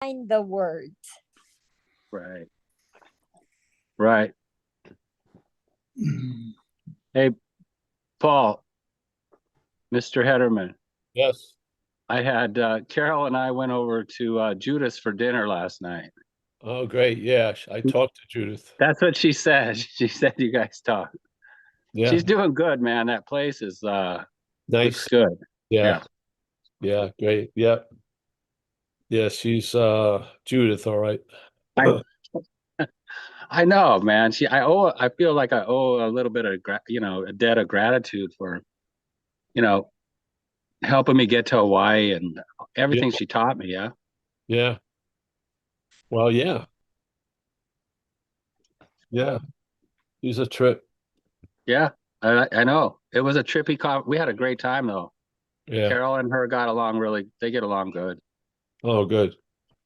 Find the words. Right. Right. Hey, Paul, Mr. Hedderman. Yes. I had Carol and I went over to Judas for dinner last night. Oh, great. Yeah, I talked to Judith. That's what she said. She said you guys talked. Yeah, She's doing good, man. That place is looks nice. good. Yeah, Yeah. yeah, great. Yeah, yeah. She's Judith. All right. I I know, man. I feel like I owe a little bit of a debt of gratitude for, you know, helping me get to Hawaii and Yeah, everything she taught me, yeah. yeah. Well, yeah, yeah. She's a trip. Yeah. I know. It was a we had a great time though. Yeah. Carol and her got along they get along good. Oh, good,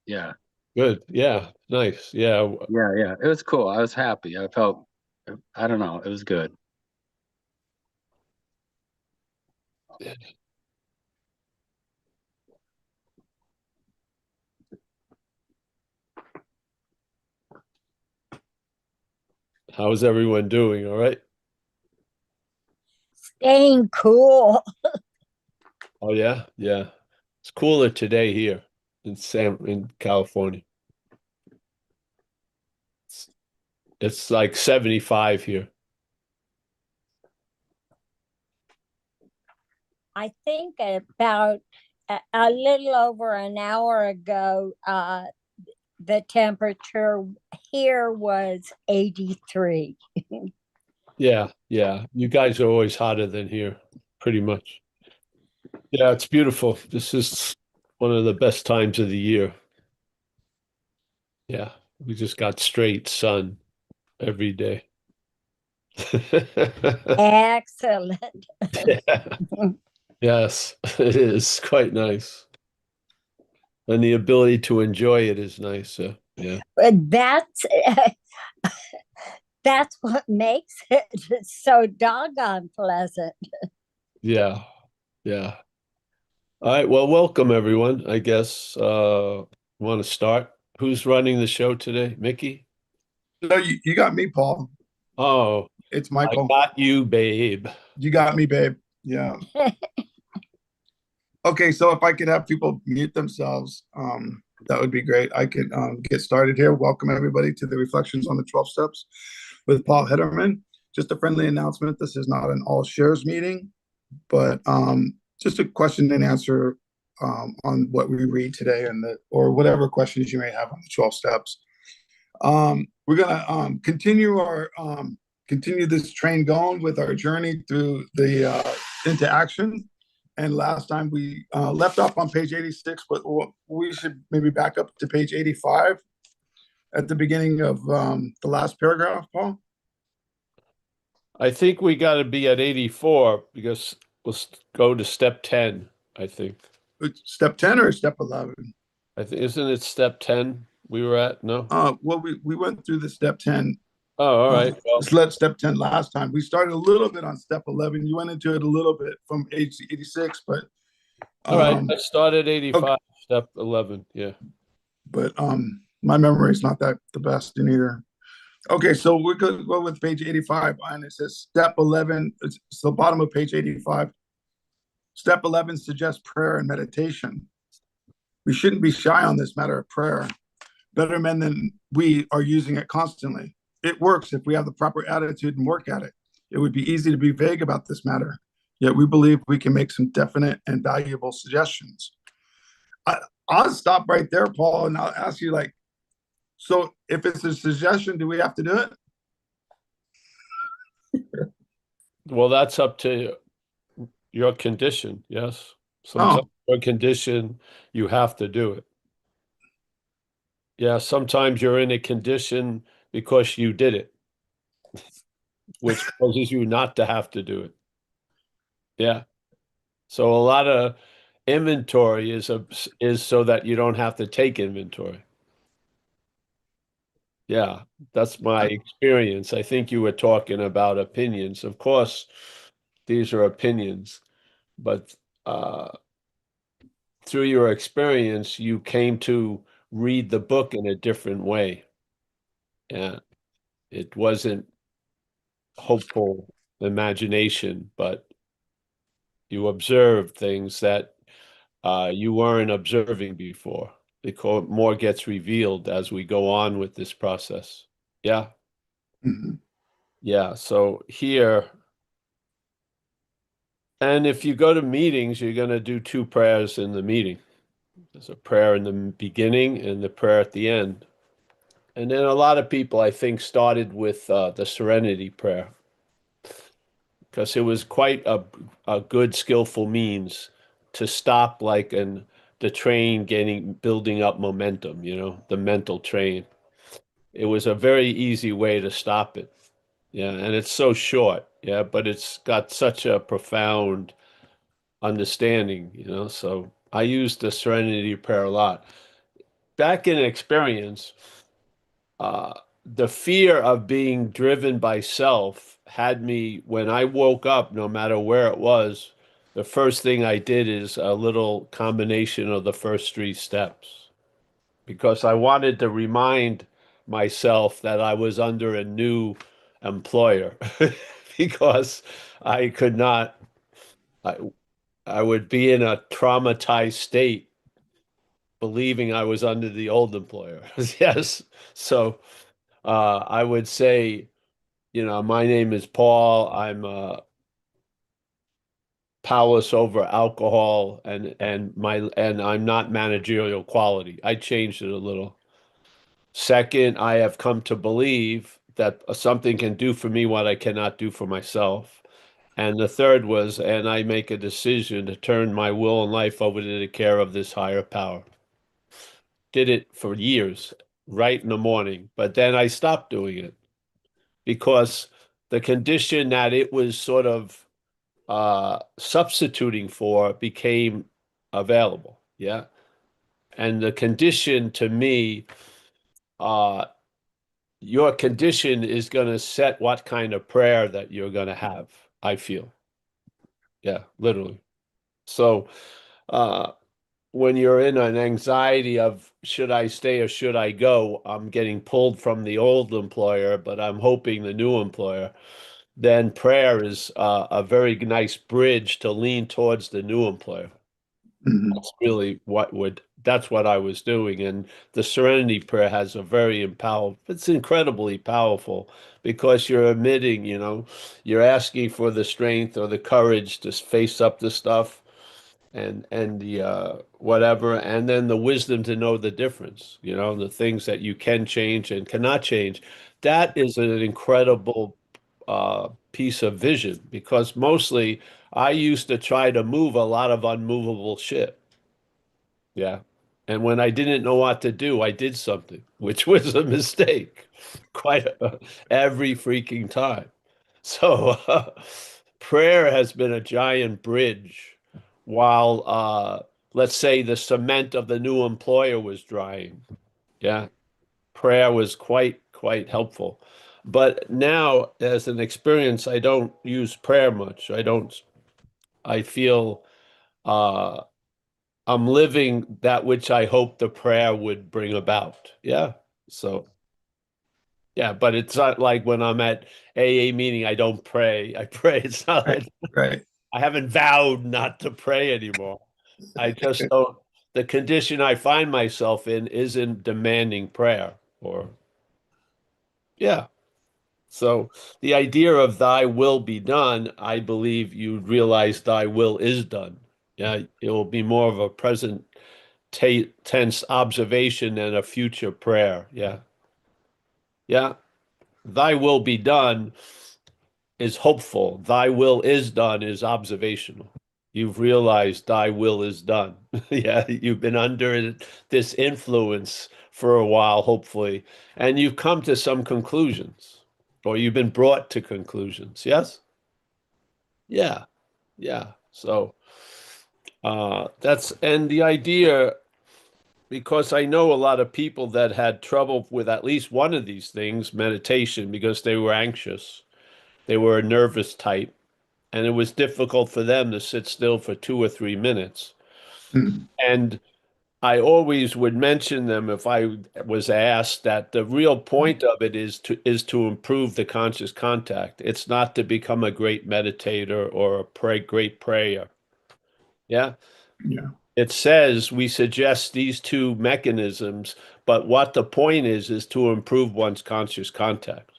Yeah. good. Yeah, nice. Yeah. Yeah, yeah. It was cool. I was happy. I don't know, it was good. How's everyone doing? All right. Staying cool. Oh, yeah, yeah. It's cooler today here in California. It's, it's like 75 here. I think about a little over an hour ago, the temperature here was 83. Yeah, yeah. You guys are always hotter than here, pretty much. Yeah, it's beautiful. This is one of the best times of the year. Yeah, we just got straight sun every day. Excellent. Yeah. Yes, it is quite nice. And the ability to enjoy it is nice. Yeah. But that's what makes it so doggone pleasant. Yeah. Yeah. All right. Well, welcome everyone. I guess want to start. Who's running the show today? Mickey? No, you got me, Paul. Oh, It's I Michael. got you, babe. You got me, babe. Yeah. Okay, so if I could have people mute themselves, that would be great. I could get started here. Welcome everybody to the Reflections on the 12 Steps with Paul Hedderman. Just a friendly announcement. This is not an all shares meeting, but just a question and answer on what we read today or whatever questions you may have on the 12 steps. We're gonna continue this train going with our journey through the into action. And last time we left off on page 86, but we should maybe back up to page 85 at the beginning of the last paragraph, Paul. I think we got to be at 84 because we'll go to step 10, I think. Step 10 or step 11? I think isn't it step 10 we were at? No. Well, we went through the step 10. Oh, all right. Well, step 10 last time. We started a little bit on step 11. You went into it a little bit from age 86, but all right. Let's start at 85, okay. Step 11. Yeah. But my memory is not that the best in either. Okay, so we're going to go with page 85, and it says step 11. It's the bottom of page 85. Step 11 suggests prayer and meditation. We shouldn't be shy on this matter of prayer. Better men than we are using it constantly. It works if we have the proper attitude and work at it. It would be easy to be vague about this matter, yet we believe we can make some definite and valuable suggestions. I'll stop right there, Paul, and I'll ask you, like, so if it's a suggestion, do we have to do it? Well, that's up to your condition, yes. Sometimes your condition, you have to do it. Yeah, sometimes you're in a condition because you did it, which causes you not to have to do it. Yeah. So a lot of inventory is so that you don't have to take inventory. Yeah, that's my experience. I think you were talking about opinions. Of course, these are opinions, but through your experience, you came to read the book in a different way. Yeah, it wasn't hopeful imagination, but you observe things that you weren't observing before. Because more gets revealed as we go on with this process. Yeah, Mhm. yeah. So here, and if you go to meetings, you're going to do two prayers in the meeting. There's a prayer in the beginning and the prayer at the end. And then a lot of people, I think, started with the Serenity Prayer because it was quite a good, skillful means to stop the train building up momentum, the mental train. It was a very easy way to stop it. Yeah, and it's so short, yeah, but it's got such a profound understanding, So I use the Serenity Prayer a lot. Back in experience, uh, the fear of being driven by self had me, when I woke up, no matter where it was, the first thing I did is a little combination of the first three steps because I wanted to remind myself that I was under a new employer because I could not, I, I would be in a traumatized state believing I was under the old employer. Yes. So I would say, my name is Paul. I'm powerless over alcohol and I'm not managerial quality. I changed it a little. Second, I have come to believe that something can do for me what I cannot do for myself. And the third was, and I make a decision to turn my will and life over to the care of this higher power. Did it for years, right in the morning, but then I stopped doing it because the condition that it was sort of substituting for became available. Yeah. And the condition to me, uh, your condition is going to set what kind of prayer that you're going to have, I feel. Yeah, literally. So uh, when you're in an anxiety of should I stay or should I go, I'm getting pulled from the old employer, but I'm hoping the new employer. Then prayer is a very nice bridge to lean towards the new employer. Mhm. That's really that's what I was doing. And the Serenity Prayer has a very powerful, it's incredibly powerful because you're admitting, you're asking for the strength or the courage to face up to stuff and the whatever, and then the wisdom to know the difference, the things that you can change and cannot change. That is an incredible piece of vision because mostly I used to try to move a lot of unmovable shit. Yeah. And when I didn't know what to do, I did something, which was a mistake every freaking time. So prayer has been a giant bridge while, let's say, the cement of the new employer was drying. Yeah. Prayer was quite helpful. But now, as an experience, I don't use prayer much. I feel uh, I'm living that which I hope the prayer would bring about. Yeah. So, yeah, but it's not like when I'm at AA meeting, I don't pray. I pray. It's not Right, like right. I haven't vowed not to pray anymore. I just don't, the condition I find myself in isn't demanding prayer or, yeah. So the idea of thy will be done, I believe you realize thy will is done. Yeah, it will be more of a present tense observation and a future prayer. Yeah. Yeah. Thy will be done is hopeful. Thy will is done is observational. You've realized thy will is done. Yeah, you've been under this influence for a while, hopefully, and you've come to some conclusions, or you've been brought to conclusions. Yes? Yeah, yeah. So and the idea, because I know a lot of people that had trouble with at least one of these things, meditation, because they were anxious, they were a nervous type and it was difficult for them to sit still for 2 or 3 minutes. Mhm. And I always would mention them if I was asked that the real point of it is to improve the conscious contact. It's not to become a great meditator or a great prayer. Yeah. Yeah. It says we suggest these two mechanisms, but what the point is to improve one's conscious contact.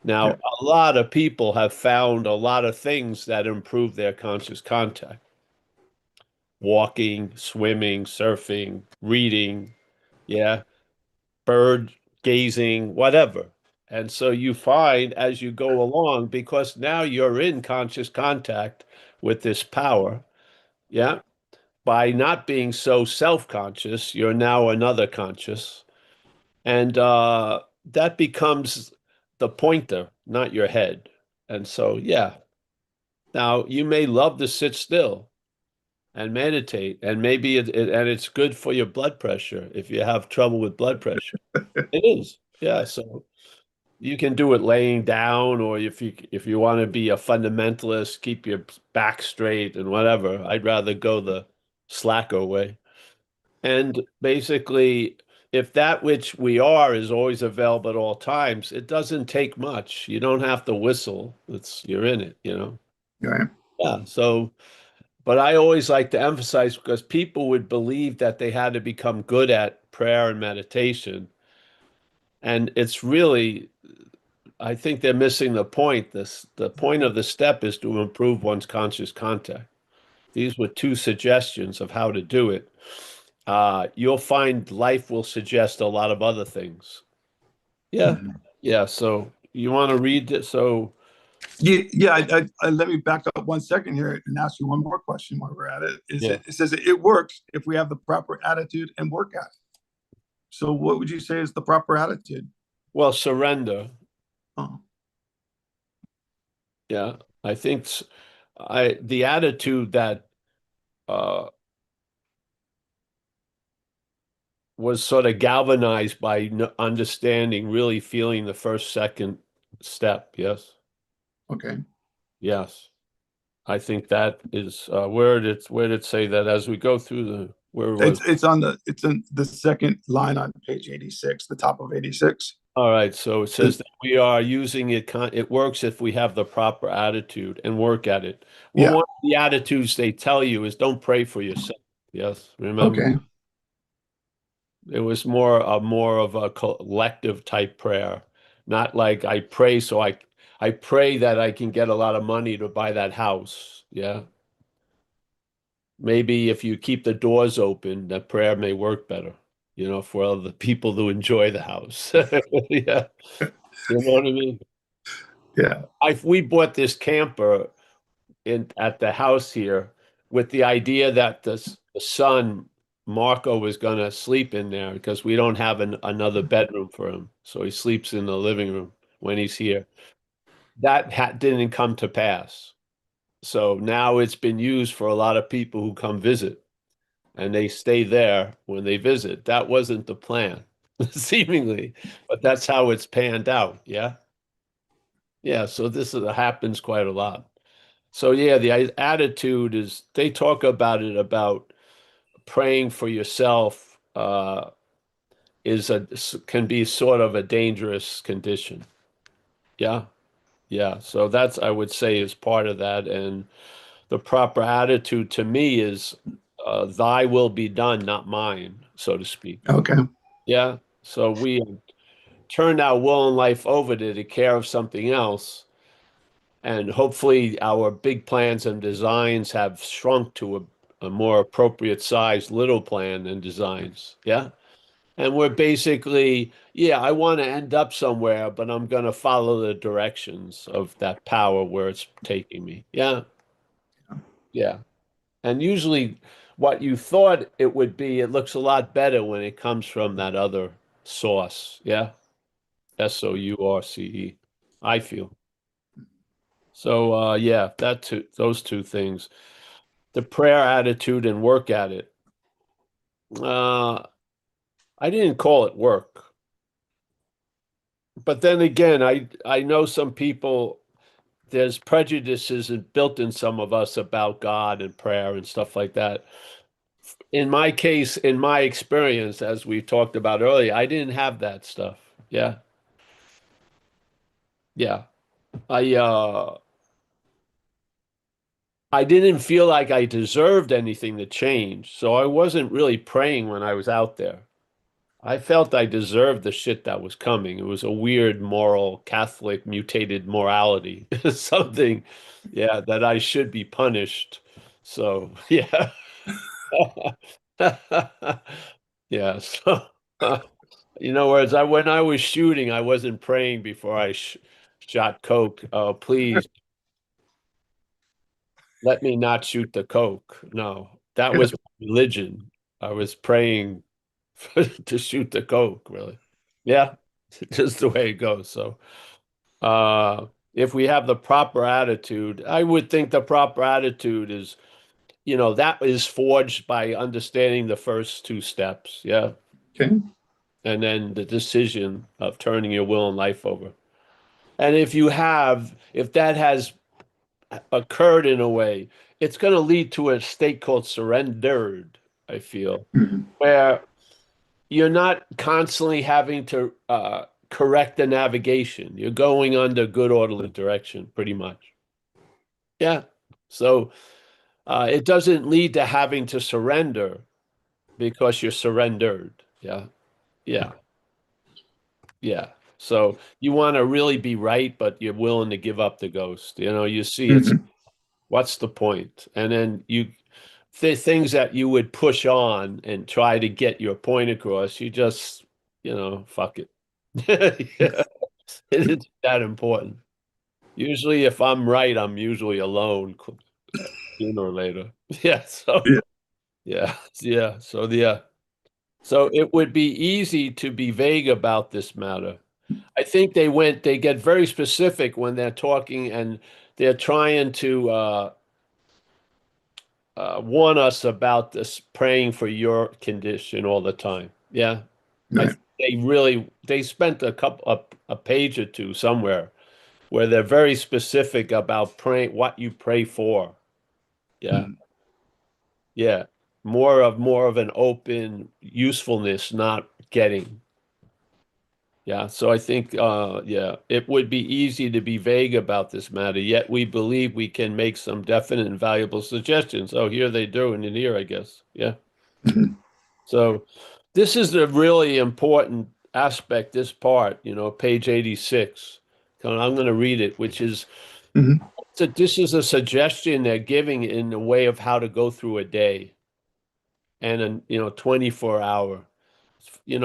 Now, Yeah. a lot of people have found a lot of things that improve their conscious contact. Walking, swimming, surfing, reading, yeah, bird gazing, whatever. And so you find as you go along, because now you're in conscious contact with this power, yeah, by not being so self-conscious, you're now another conscious. And that becomes the pointer, not your head. And so, yeah. Now, you may love to sit still and meditate, and maybe and it's good for your blood pressure if you have trouble with blood pressure. It is. Yeah. So you can do it laying down, or if you want to be a fundamentalist, keep your back straight and whatever. I'd rather go the slacker way. And basically, if that which we are is always available at all times, it doesn't take much. You don't have to whistle. You're in it, you know? Yeah. Yeah. So, but I always like to emphasize because people would believe that they had to become good at prayer and meditation. And it's really, I think they're missing the point. The point of the step is to improve one's conscious contact. These were two suggestions of how to do it. You'll find life will suggest a lot of other things. Yeah. Mhm. Yeah. So you want to read it? So, Yeah, yeah. Let me back up 1 second here and ask you one more question while we're at it. yeah. It says it works if we have the proper attitude and work at it. So what would you say is the proper attitude? Well, surrender. Oh, Yeah. I think the attitude that uh, was sort of galvanized by understanding, really feeling the first, second step. Yes. okay. Yes. I think that is where did it say that as we go through where was It's in the second line on page 86, the top of 86. all right, so it says that we are using it it works if we have the proper attitude and work at it. Well, Yeah. one of the attitudes they tell you is don't pray for yourself. Yes, remember Okay. it was more of a collective type prayer, not like I pray so I pray that I can get a lot of money to buy that house. Yeah. Maybe if you keep the doors open, that prayer may work better, for other people who enjoy the house. Yeah. You know what I mean? Yeah. We bought this camper in at the house here with the idea that the son, Marco, was going to sleep in there because we don't have another bedroom for him. So he sleeps in the living room when he's here. That didn't come to pass. So now it's been used for a lot of people who come visit. And they stay there when they visit. That wasn't the plan, seemingly, but that's how it's panned out. Yeah. Yeah. So happens quite a lot. So yeah, the attitude is they talk about it about praying for yourself can be sort of a dangerous condition. Yeah. Yeah. So that's I would say is part of that. And the proper attitude to me is thy will be done, not mine, so to speak. Okay. Yeah. So we turned our will and life over to take care of something else. And hopefully our big plans and designs have shrunk to a more appropriate size little plan and designs. Yeah. And we're basically, yeah, I want to end up somewhere, but I'm going to follow the directions of that power where it's taking me. Yeah. Yeah. And usually what you thought it would be, it looks a lot better when it comes from that other source. Yeah. Source, I feel. So yeah, those two things. The prayer attitude and work at it. Uh I didn't call it work. But then again, I know some people there's prejudices built in some of us about God and prayer and stuff like that. in my case, in my experience, as we talked about earlier, I didn't have that stuff. Yeah. Yeah. I uh I didn't feel like I deserved anything to change, so I wasn't really praying when I was out there. I felt I deserved the shit that was coming. It was a weird moral, Catholic, mutated morality, something, yeah, that I should be punished. So, yeah. Yeah. So, whereas when I was shooting, I wasn't praying before I sh shot coke. Oh, please let me not shoot the coke. No, that was my religion. I was praying to shoot the coke, really. Yeah, just the way it goes. So, if we have the proper attitude, I would think the proper attitude is, that is forged by understanding the first two steps. Yeah. Okay. And then the decision of turning your will and life over. And if that has occurred in a way, it's going to lead to a state called surrendered, I feel, Mhm. where you're not constantly having to correct the navigation. You're going under good orderly direction, pretty much. Yeah. So it doesn't lead to having to surrender because you're surrendered. Yeah. Yeah. Yeah. So you want to really be right, but you're willing to give up the ghost. You see it's Mhm. what's the point? And then the things that you would push on and try to get your point across, you just, fuck it. Yeah, it isn't that important. Usually, if I'm right, I'm usually alone sooner or later. Yeah. So, Yeah. yeah. Yeah. So, yeah. So it would be easy to be vague about this matter. I think they get very specific when they're talking and they're trying to warn us about this praying for your condition all the time. Yeah. I Right. think they spent a page or two somewhere where they're very specific about praying what you pray for. Yeah. Mhm. Yeah. More of an open usefulness, not getting. Yeah, so I think yeah, it would be easy to be vague about this matter, yet we believe we can make some definite and valuable suggestions. Oh, here they do in here, I guess. Yeah. Mhm. So this is a really important aspect, this part, page 86. So I'm going to read it, which is Mhm. this is a suggestion they're giving in the way of how to go through a day and a 24 hour. A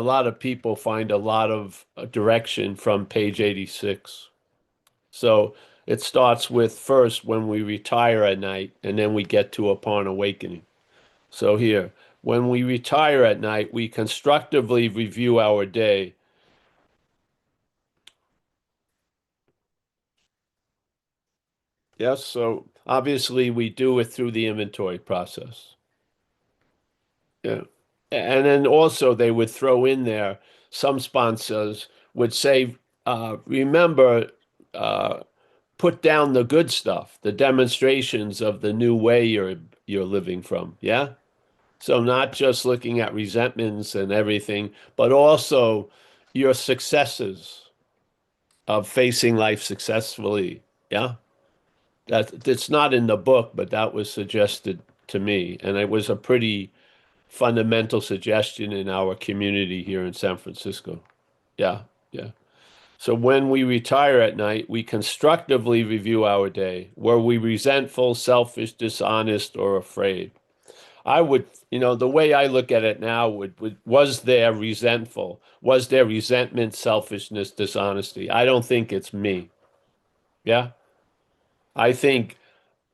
lot of people find a lot of direction from page 86. So it starts with first when we retire at night, and then we get to upon awakening. So here, when we retire at night, we constructively review our day. Yes, so obviously we do it through the inventory process. Yeah. And then also they would throw in there, some sponsors would say, remember, uh, put down the good stuff, the demonstrations of the new way you're living from. Yeah. So not just looking at resentments and everything, but also your successes of facing life successfully. Yeah. That's not in the book, but that was suggested to me. And it was a pretty fundamental suggestion in our community here in San Francisco. Yeah, yeah. So when we retire at night, we constructively review our day. Were we resentful, selfish, dishonest, or afraid? I would, the way I look at it now was there resentful? Was there resentment, selfishness, dishonesty? I don't think it's me. Yeah. I think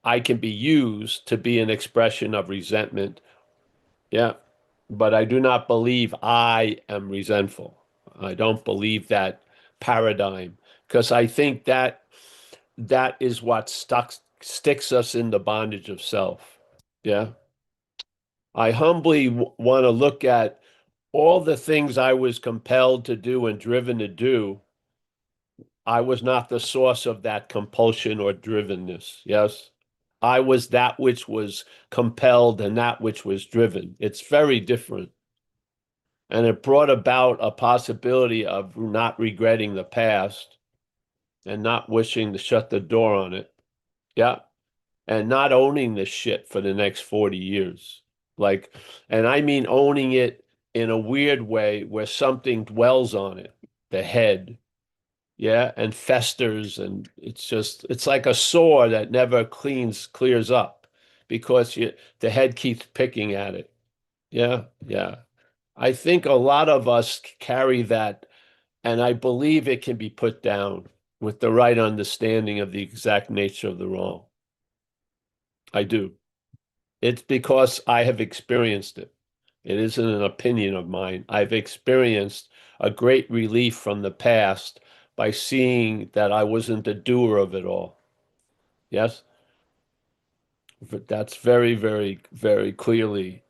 I can be used to be an expression of resentment. Yeah. But I do not believe I am resentful. I don't believe that paradigm because I think that is what sticks us in the bondage of self. Yeah. I humbly want to look at all the things I was compelled to do and driven to do. I was not the source of that compulsion or drivenness. Yes. I was that which was compelled and that which was driven. It's very different. And it brought about a possibility of not regretting the past and not wishing to shut the door on it. Yeah. And not owning this shit for the next 40 years. Like, and I mean owning it in a weird way where something dwells on it, the head, yeah, and festers, and it's like a sore that never clears up because the head keeps picking at it. Yeah, yeah. I think a lot of us carry that, and I believe it can be put down with the right understanding of the exact nature of the wrong. I do. It's because I have experienced it. It isn't an opinion of mine. I've experienced a great relief from the past by seeing that I wasn't the doer of it all. Yes? But that's very, very, very clearly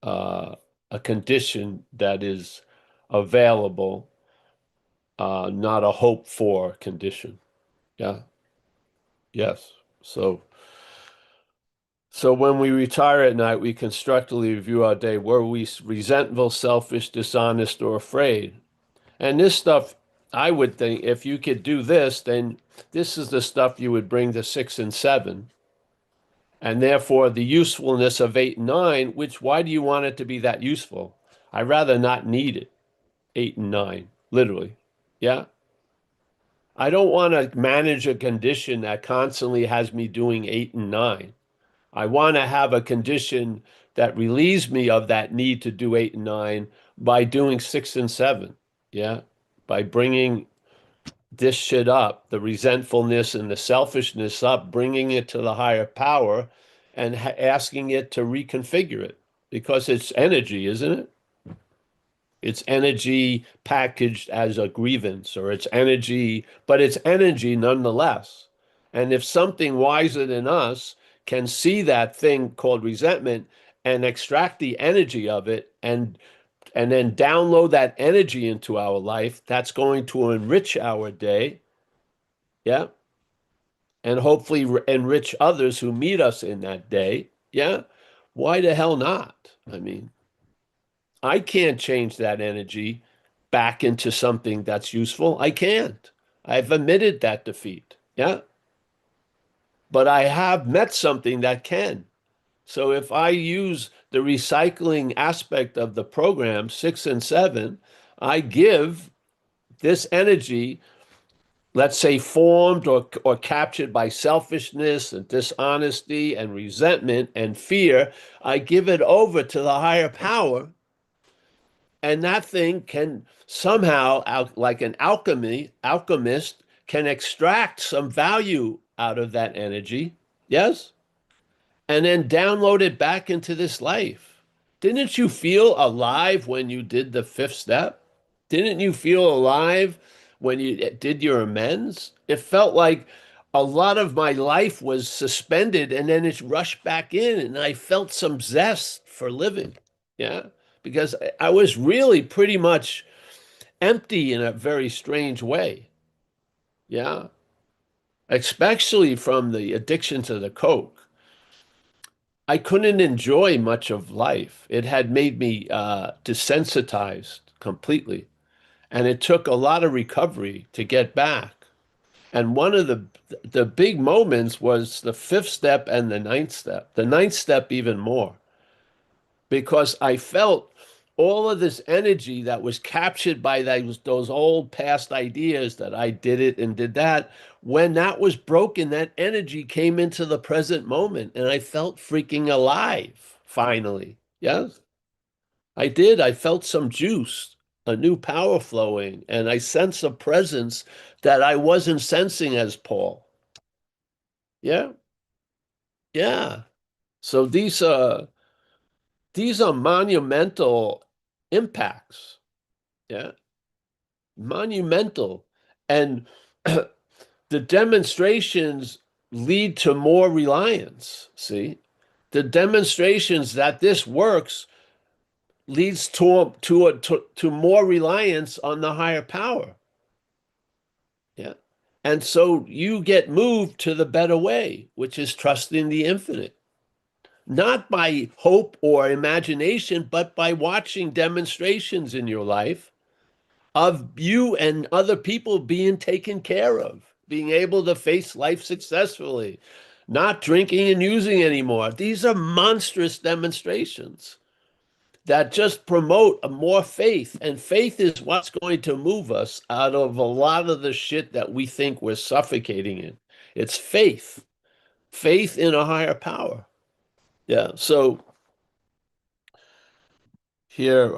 a condition that is available, not a hope for condition. Yeah. Yes. So when we retire at night, we constructively review our day. Were we resentful, selfish, dishonest, or afraid? And this stuff, I would think, if you could do this, then this is the stuff you would bring to 6 and 7. And therefore, the usefulness of 8 and 9, which, why do you want it to be that useful? I'd rather not need it, 8 and 9, literally. Yeah. I don't want to manage a condition that constantly has me doing 8 and 9. I want to have a condition that relieves me of that need to do 8 and 9 by doing 6 and 7. Yeah. By bringing this shit up, the resentfulness and the selfishness up, bringing it to the higher power and asking it to reconfigure it because it's energy, isn't it? It's energy packaged as a grievance, or it's energy, but it's energy nonetheless. And if something wiser than us can see that thing called resentment and extract the energy of it and then download that energy into our life, that's going to enrich our day. Yeah. And hopefully enrich others who meet us in that day. Yeah. Why the hell not? I mean, I can't change that energy back into something that's useful. I can't. I've admitted that defeat. Yeah. But I have met something that can. So if I use the recycling aspect of the program, 6 and 7, I give this energy, let's say formed or captured by selfishness and dishonesty and resentment and fear, I give it over to the higher power. And that thing can somehow, like an alchemist, can extract some value out of that energy. Yes? And then download it back into this life. Didn't you feel alive when you did the 5th step? Didn't you feel alive when you did your amends? It felt like a lot of my life was suspended and then it rushed back in, and I felt some zest for living. Yeah. Because I was really pretty much empty in a very strange way. Yeah. Especially from the addiction to the Coke. I couldn't enjoy much of life. It had made me desensitized completely. And it took a lot of recovery to get back. And one of the big moments was the 5th step and the 9th step. The 9th step even more, because I felt all of this energy that was captured by those old past ideas that I did it and did that. When that was broken, that energy came into the present moment, and I felt freaking alive finally. Yes, I did. I felt some juice, a new power flowing, and I sensed a presence that I wasn't sensing as Paul. Yeah, yeah. So these are monumental impacts. Yeah, monumental. And the demonstrations lead to more reliance. See, the demonstrations that this works leads to more reliance on the higher power. Yeah. And so you get moved to the better way, which is trusting the infinite, not by hope or imagination, but by watching demonstrations in your life of you and other people being taken care of, being able to face life successfully, not drinking and using anymore. These are monstrous demonstrations that just promote a more faith. And faith is what's going to move us out of a lot of the shit that we think we're suffocating in. It's faith, faith in a higher power. Yeah. So here,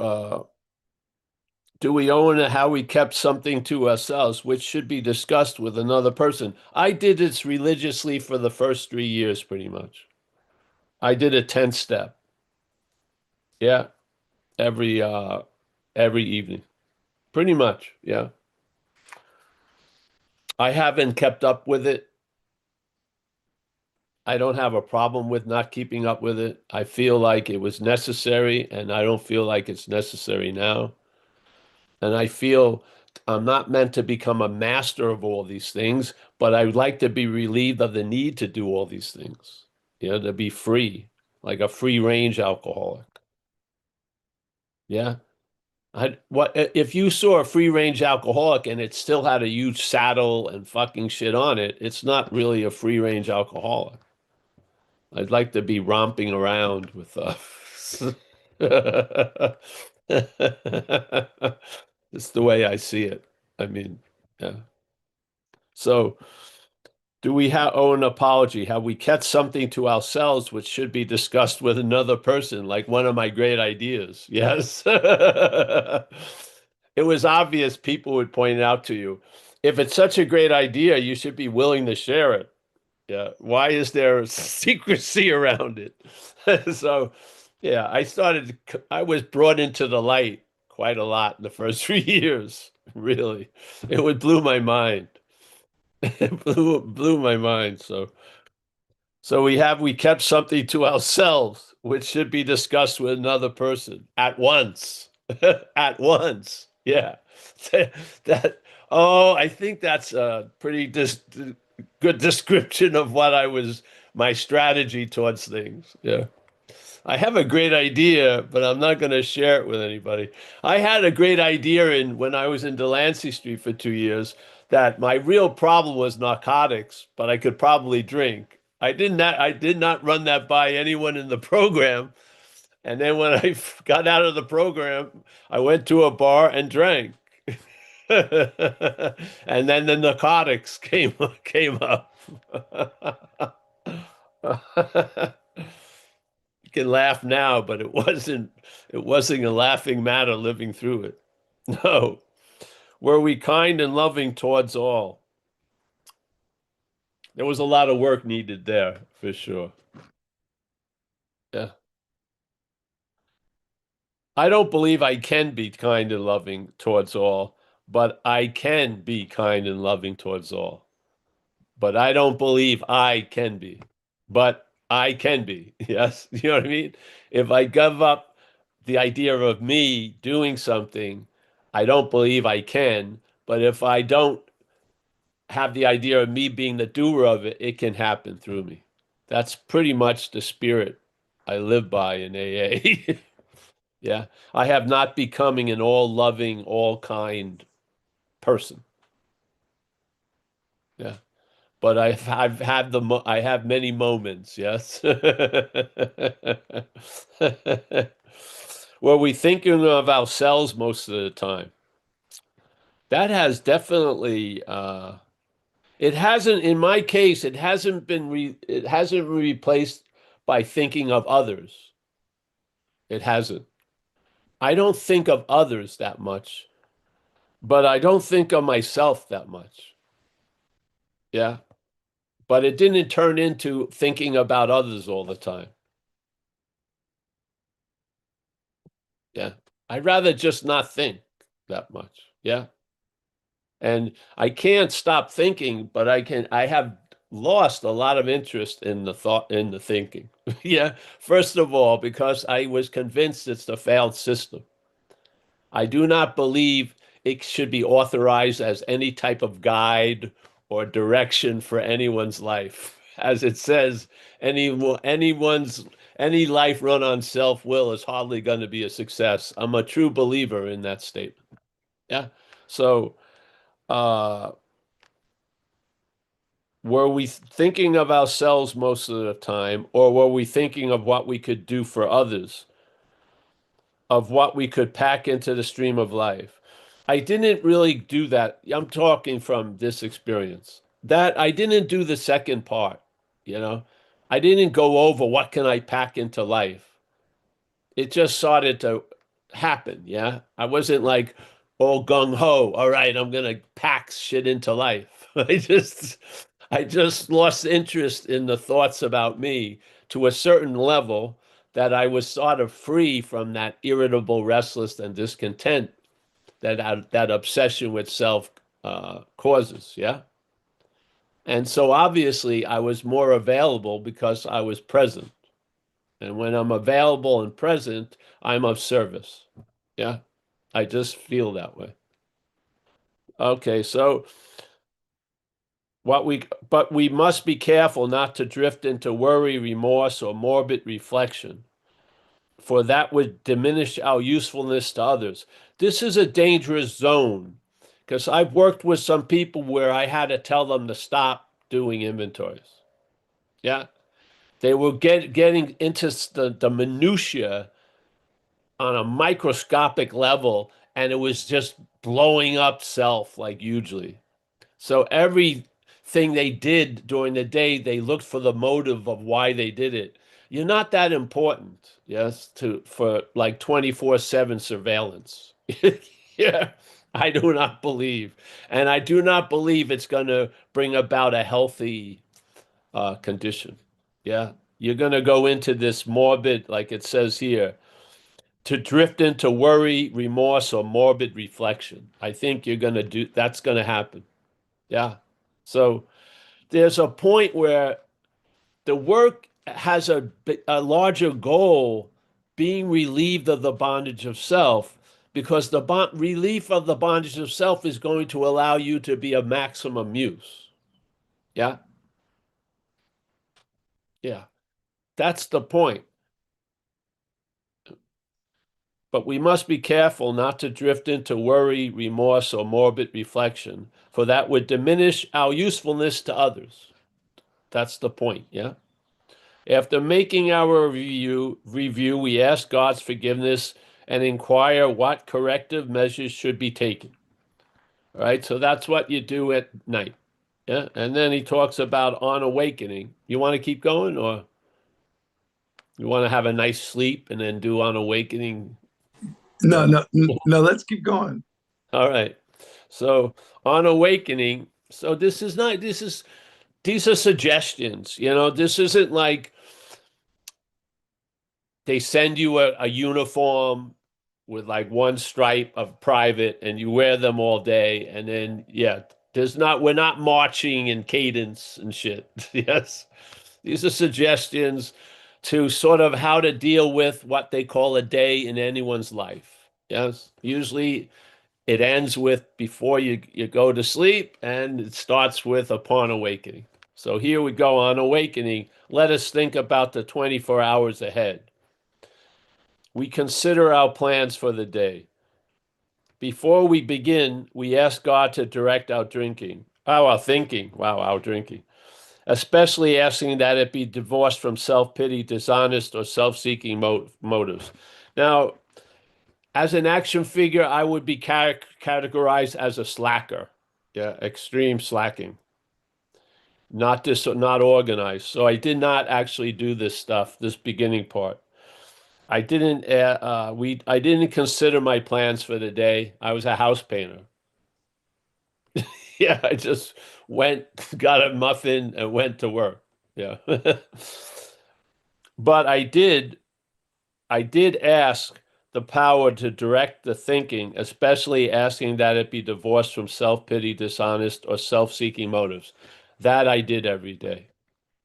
do we own how we kept something to ourselves, which should be discussed with another person? I did this religiously for the first 3 years, pretty much. I did a 10 step. Yeah. Every evening. Pretty much. Yeah. I haven't kept up with it. I don't have a problem with not keeping up with it. I feel like it was necessary, and I don't feel like it's necessary now. And I feel I'm not meant to become a master of all these things, but I would like to be relieved of the need to do all these things, to be free, like a free range alcoholic. Yeah. What if you saw a free range alcoholic and it still had a huge saddle and fucking shit on it? It's not really a free range alcoholic. I'd like to be romping around with it's the way I see it. I mean, yeah. So, do we owe an apology? Have we kept something to ourselves which should be discussed with another person, like one of my great ideas? Yes. It was obvious people would point it out to you. If it's such a great idea, you should be willing to share it. Yeah. Why is there secrecy around it? So, yeah, I was brought into the light quite a lot in the first 3 years. Really. It would blew my mind. It blew my mind. So we kept something to ourselves, which should be discussed with another person at once. At once. Yeah. That I think that's a pretty good description of my strategy towards things. Yeah. I have a great idea, but I'm not going to share it with anybody. I had a great idea when I was in Delancey Street for 2 years that my real problem was narcotics, but I could probably drink. I did not run that by anyone in the program. And then when I got out of the program, I went to a bar and drank. And then the narcotics came up. You can laugh now, but it wasn't a laughing matter living through it. No. Were we kind and loving towards all? There was a lot of work needed there, for sure. Yeah. I don't believe I can be kind and loving towards all, but I can be kind and loving towards all. But I don't believe I can be. But I can be. Yes. You know what I mean? If I give up the idea of me doing something, I don't believe I can. But if I don't have the idea of me being the doer of it, it can happen through me. That's pretty much the spirit I live by in AA. Yeah. I have not becoming an all loving, all kind person. Yeah. But I have many moments, yes. Were we thinking of ourselves most of the time? That has definitely it hasn't, in my case, it hasn't been replaced by thinking of others. It hasn't. I don't think of others that much, but I don't think of myself that much. Yeah. But it didn't turn into thinking about others all the time. Yeah. I'd rather just not think that much. Yeah. And I can't stop thinking, but I have lost a lot of interest in the thinking. Yeah. First of all, because I was convinced it's the failed system. I do not believe it should be authorized as any type of guide or direction for anyone's life. As it says, any life run on self-will is hardly going to be a success. I'm a true believer in that statement. Yeah. So, were we thinking of ourselves most of the time, or were we thinking of what we could do for others, of what we could pack into the stream of life? I didn't really do that. I'm talking from this experience. That I didn't do the second part, you know. I didn't go over what can I pack into life. It just started to happen, yeah. I wasn't like all gung ho, all right, I'm gonna pack shit into life. I just lost interest in the thoughts about me to a certain level that I was sort of free from that irritable, restless, and discontent that obsession with self causes. Yeah. And so obviously I was more available because I was present. And when I'm available and present, I'm of service. Yeah. I just feel that way. Okay, so but we must be careful not to drift into worry, remorse, or morbid reflection, for that would diminish our usefulness to others. This is a dangerous zone because I've worked with some people where I had to tell them to stop doing inventories. Yeah. They were getting into the minutia on a microscopic level, and it was just blowing up self like hugely. So everything they did during the day, they looked for the motive of why they did it. You're not that important, yes, for like 24/7 surveillance. Yeah, I do not believe. And I do not believe it's going to bring about a healthy condition. Yeah, you're going to go into this morbid, like it says here, to drift into worry, remorse, or morbid reflection. I think you're going to do that's going to happen. Yeah. So there's a point where the work has a larger goal, being relieved of the bondage of self, because the relief of the bondage of self is going to allow you to be of maximum use. Yeah. Yeah. That's the point. But we must be careful not to drift into worry, remorse, or morbid reflection, for that would diminish our usefulness to others. That's the point. Yeah. After making our review, we ask God's forgiveness and inquire what corrective measures should be taken. All right, so that's what you do at night. Yeah, and then he talks about on awakening. You want to keep going, or you want to have a nice sleep and then do on awakening? No, let's keep going. All right. So on awakening, so this is not this is these are suggestions. This isn't like they send you a uniform with like one stripe of private and you wear them all day, and then we're not marching in cadence and shit. Yes. These are suggestions to sort of how to deal with what they call a day in anyone's life. Yes. Usually it ends with before you go to sleep, and it starts with upon awakening. So here we go on awakening. Let us think about the 24 hours ahead. We consider our plans for the day. Before we begin, we ask God to direct our drinking, our thinking, our drinking, especially asking that it be divorced from self-pity, dishonest, or self-seeking motives. Now, as an action figure, I would be categorized as a slacker. Yeah, extreme slacking. Not organized. So I did not actually do this stuff, this beginning part. I didn't consider my plans for the day. I was a house painter. Yeah, I just went, got a muffin, and went to work. Yeah. But I did ask the power to direct the thinking, especially asking that it be divorced from self-pity, dishonest, or self-seeking motives. That I did every day.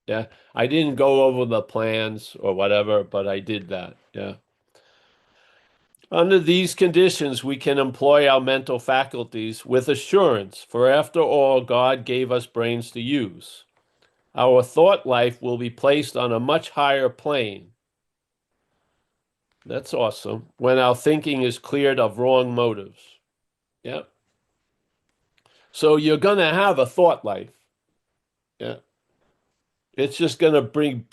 Yeah. I didn't go over the plans or whatever, but I did that. Yeah. Under these conditions, we can employ our mental faculties with assurance, for after all, God gave us brains to use. Our thought life will be placed on a much higher plane. That's awesome. When our thinking is cleared of wrong motives. Yeah. So you're going to have a thought life. Yeah. It's just going to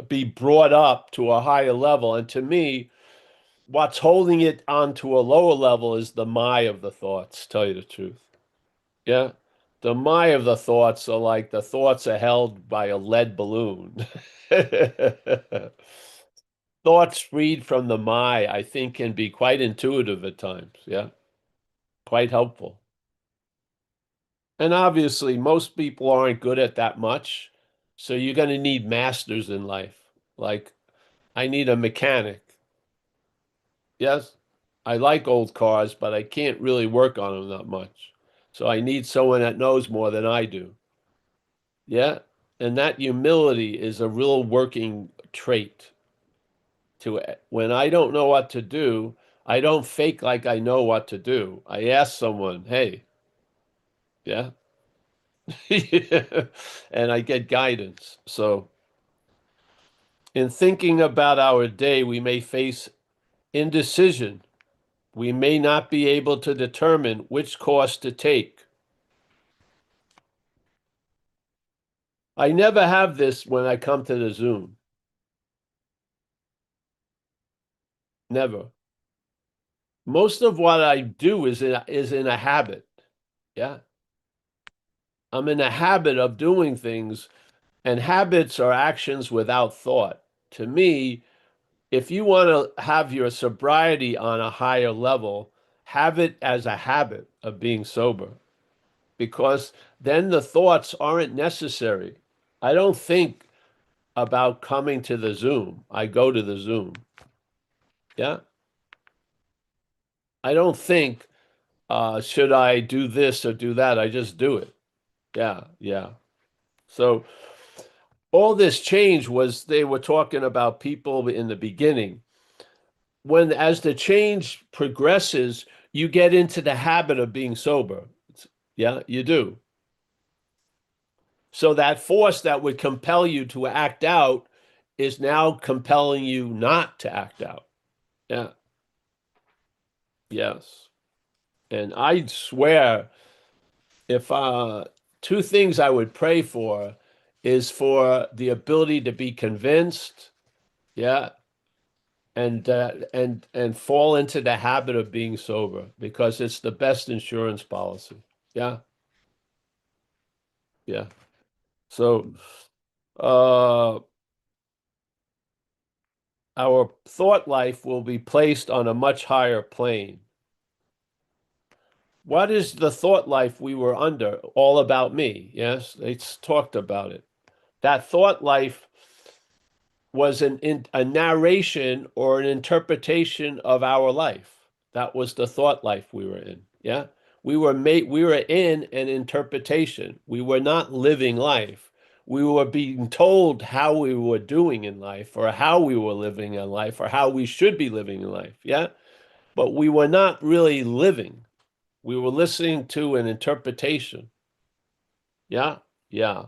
be brought up to a higher level. And to me, what's holding it onto a lower level is the my of the thoughts, tell you the truth. Yeah. The my of the thoughts are like the thoughts are held by a lead balloon. Thoughts freed from the my, I think, can be quite intuitive at times. Yeah. Quite helpful. And obviously, most people aren't good at that much. So you're going to need masters in life. Like, I need a mechanic. Yes, I like old cars, but I can't really work on them that much. So I need someone that knows more than I do. Yeah. And that humility is a real working trait to it. When I don't know what to do, I don't fake like I know what to do. I ask someone, hey, yeah. And I get guidance. So, in thinking about our day, we may face indecision. We may not be able to determine which course to take. I never have this when I come to the Zoom. Never. Most of what I do is in a habit. Yeah. I'm in a habit of doing things, and habits are actions without thought. To me, if you want to have your sobriety on a higher level, have it as a habit of being sober, because then the thoughts aren't necessary. I don't think about coming to the Zoom. I go to the Zoom. Yeah. I don't think, should I do this or do that? I just do it. Yeah. Yeah. So all this change was they were talking about people in the beginning. When as the change progresses, you get into the habit of being sober. Yeah, you do. So that force that would compel you to act out is now compelling you not to act out. Yeah. Yes. And I swear, if two things I would pray for is for the ability to be convinced, yeah, and fall into the habit of being sober, because it's the best insurance policy. Yeah. Yeah. So uh our thought life will be placed on a much higher plane. What is the thought life we were under? All about me. Yes, they talked about it. That thought life was a narration or an interpretation of our life. That was the thought life we were in. Yeah. We were in an interpretation. We were not living life. We were being told how we were doing in life, or how we were living in life, or how we should be living in life. Yeah. But we were not really living. We were listening to an interpretation. Yeah. Yeah.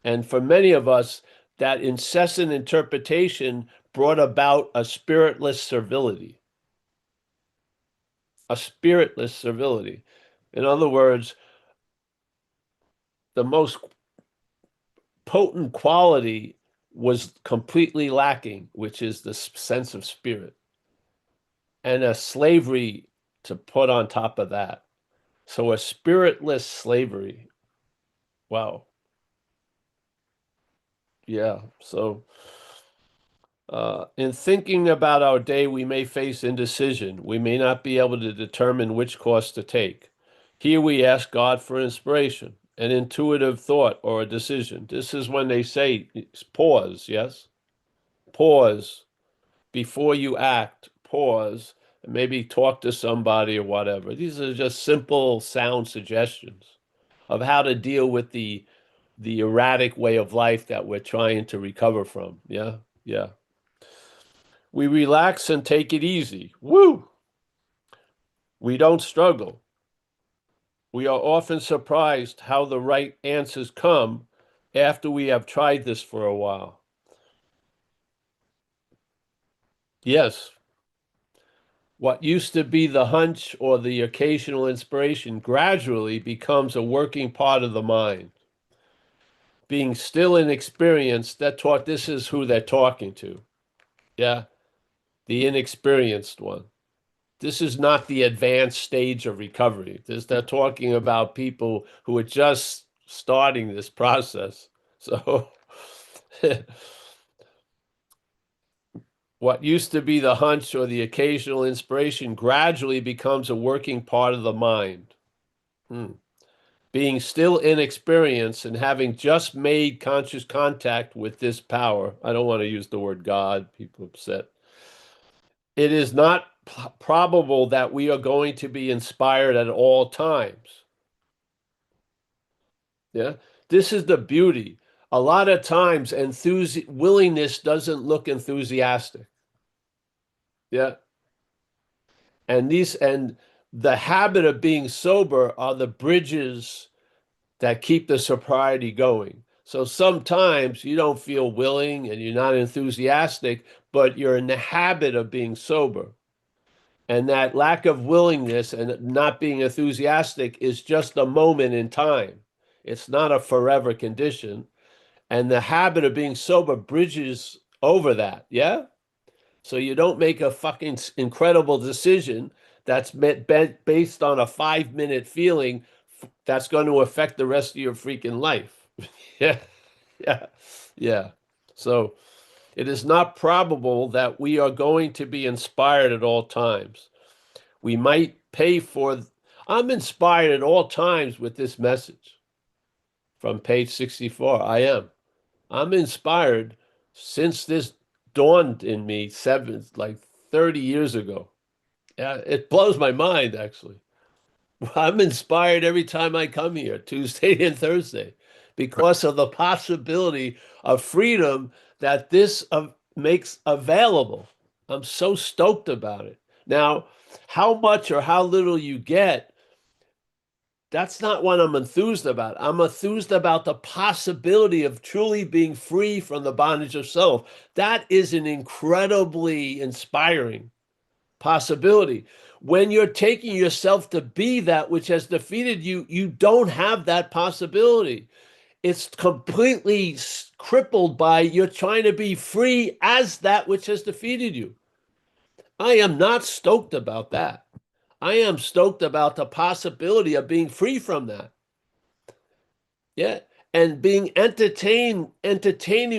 And for many of us, that incessant interpretation brought about a spiritless servility. A spiritless servility. In other words, the most potent quality was completely lacking, which is the sense of spirit, and a slavery to put on top of that. So a spiritless slavery. Wow. Yeah. So in thinking about our day, we may face indecision. We may not be able to determine which course to take. Here we ask God for inspiration, an intuitive thought, or a decision. This is when they say pause, yes? Pause before you act, pause, and maybe talk to somebody or whatever. These are just simple sound suggestions of how to deal with the erratic way of life that we're trying to recover from. Yeah, yeah. We relax and take it easy. Woo! We don't struggle. We are often surprised how the right answers come after we have tried this for a while. Yes, what used to be the hunch or the occasional inspiration gradually becomes a working part of the mind. Being still inexperienced, this is who they're talking to. Yeah, the inexperienced one. This is not the advanced stage of recovery. They're talking about people who are just starting this process. So what used to be the hunch or the occasional inspiration gradually becomes a working part of the mind. Being still inexperienced and having just made conscious contact with this power. I don't want to use the word God, people upset. It is not probable that we are going to be inspired at all times. Yeah, this is the beauty. A lot of times, willingness doesn't look enthusiastic. Yeah, and the habit of being sober are the bridges that keep the sobriety going. So sometimes you don't feel willing and you're not enthusiastic, but you're in the habit of being sober. And that lack of willingness and not being enthusiastic is just a moment in time. It's not a forever condition. And the habit of being sober bridges over that. Yeah. So you don't make a fucking incredible decision that's based on a 5-minute feeling that's going to affect the rest of your freaking life. Yeah. Yeah. Yeah. So it is not probable that we are going to be inspired at all times. We might pay for. I'm inspired at all times with this message from page 64. I am. I'm inspired since this dawned in me 30 years ago. Yeah, it blows my mind, actually. I'm inspired every time I come here, Tuesday and Thursday, because of the possibility of freedom that this makes available. I'm so stoked about it. Now, how much or how little you get, that's not what I'm enthused about. I'm enthused about the possibility of truly being free from the bondage of self. That is an incredibly inspiring possibility. When you're taking yourself to be that which has defeated you, you don't have that possibility. It's completely crippled by you're trying to be free as that which has defeated you. I am not stoked about that. I am stoked about the possibility of being free from that. Yeah. And being entertaining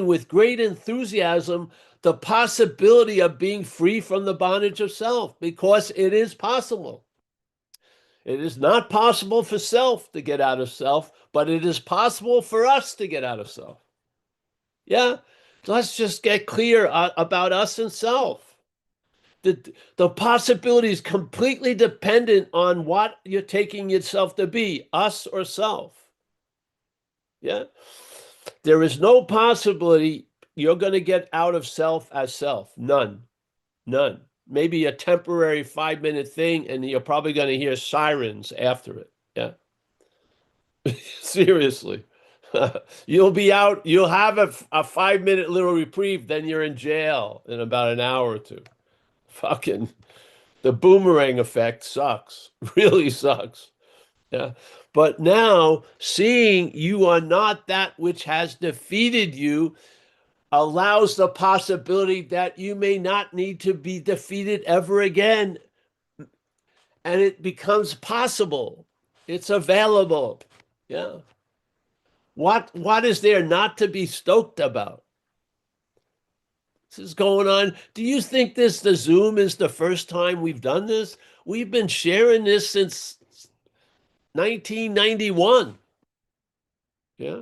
with great enthusiasm the possibility of being free from the bondage of self, because it is possible. It is not possible for self to get out of self, but it is possible for us to get out of self. Yeah. Let's just get clear about us and self. The possibility is completely dependent on what you're taking yourself to be, us or self. Yeah. There is no possibility you're going to get out of self as self. None. None. Maybe a temporary 5-minute thing, and you're probably going to hear sirens after it. Yeah. Seriously. You'll be out, you'll have a 5-minute little reprieve, then you're in jail in about an hour or two. Fucking the boomerang effect sucks. Really sucks. Yeah. But now seeing you are not that which has defeated you allows the possibility that you may not need to be defeated ever again. And it becomes possible. It's available. Yeah. What is there not to be stoked about? This is going on. Do you think the Zoom is the first time we've done this? We've been sharing this since 1991. Yeah.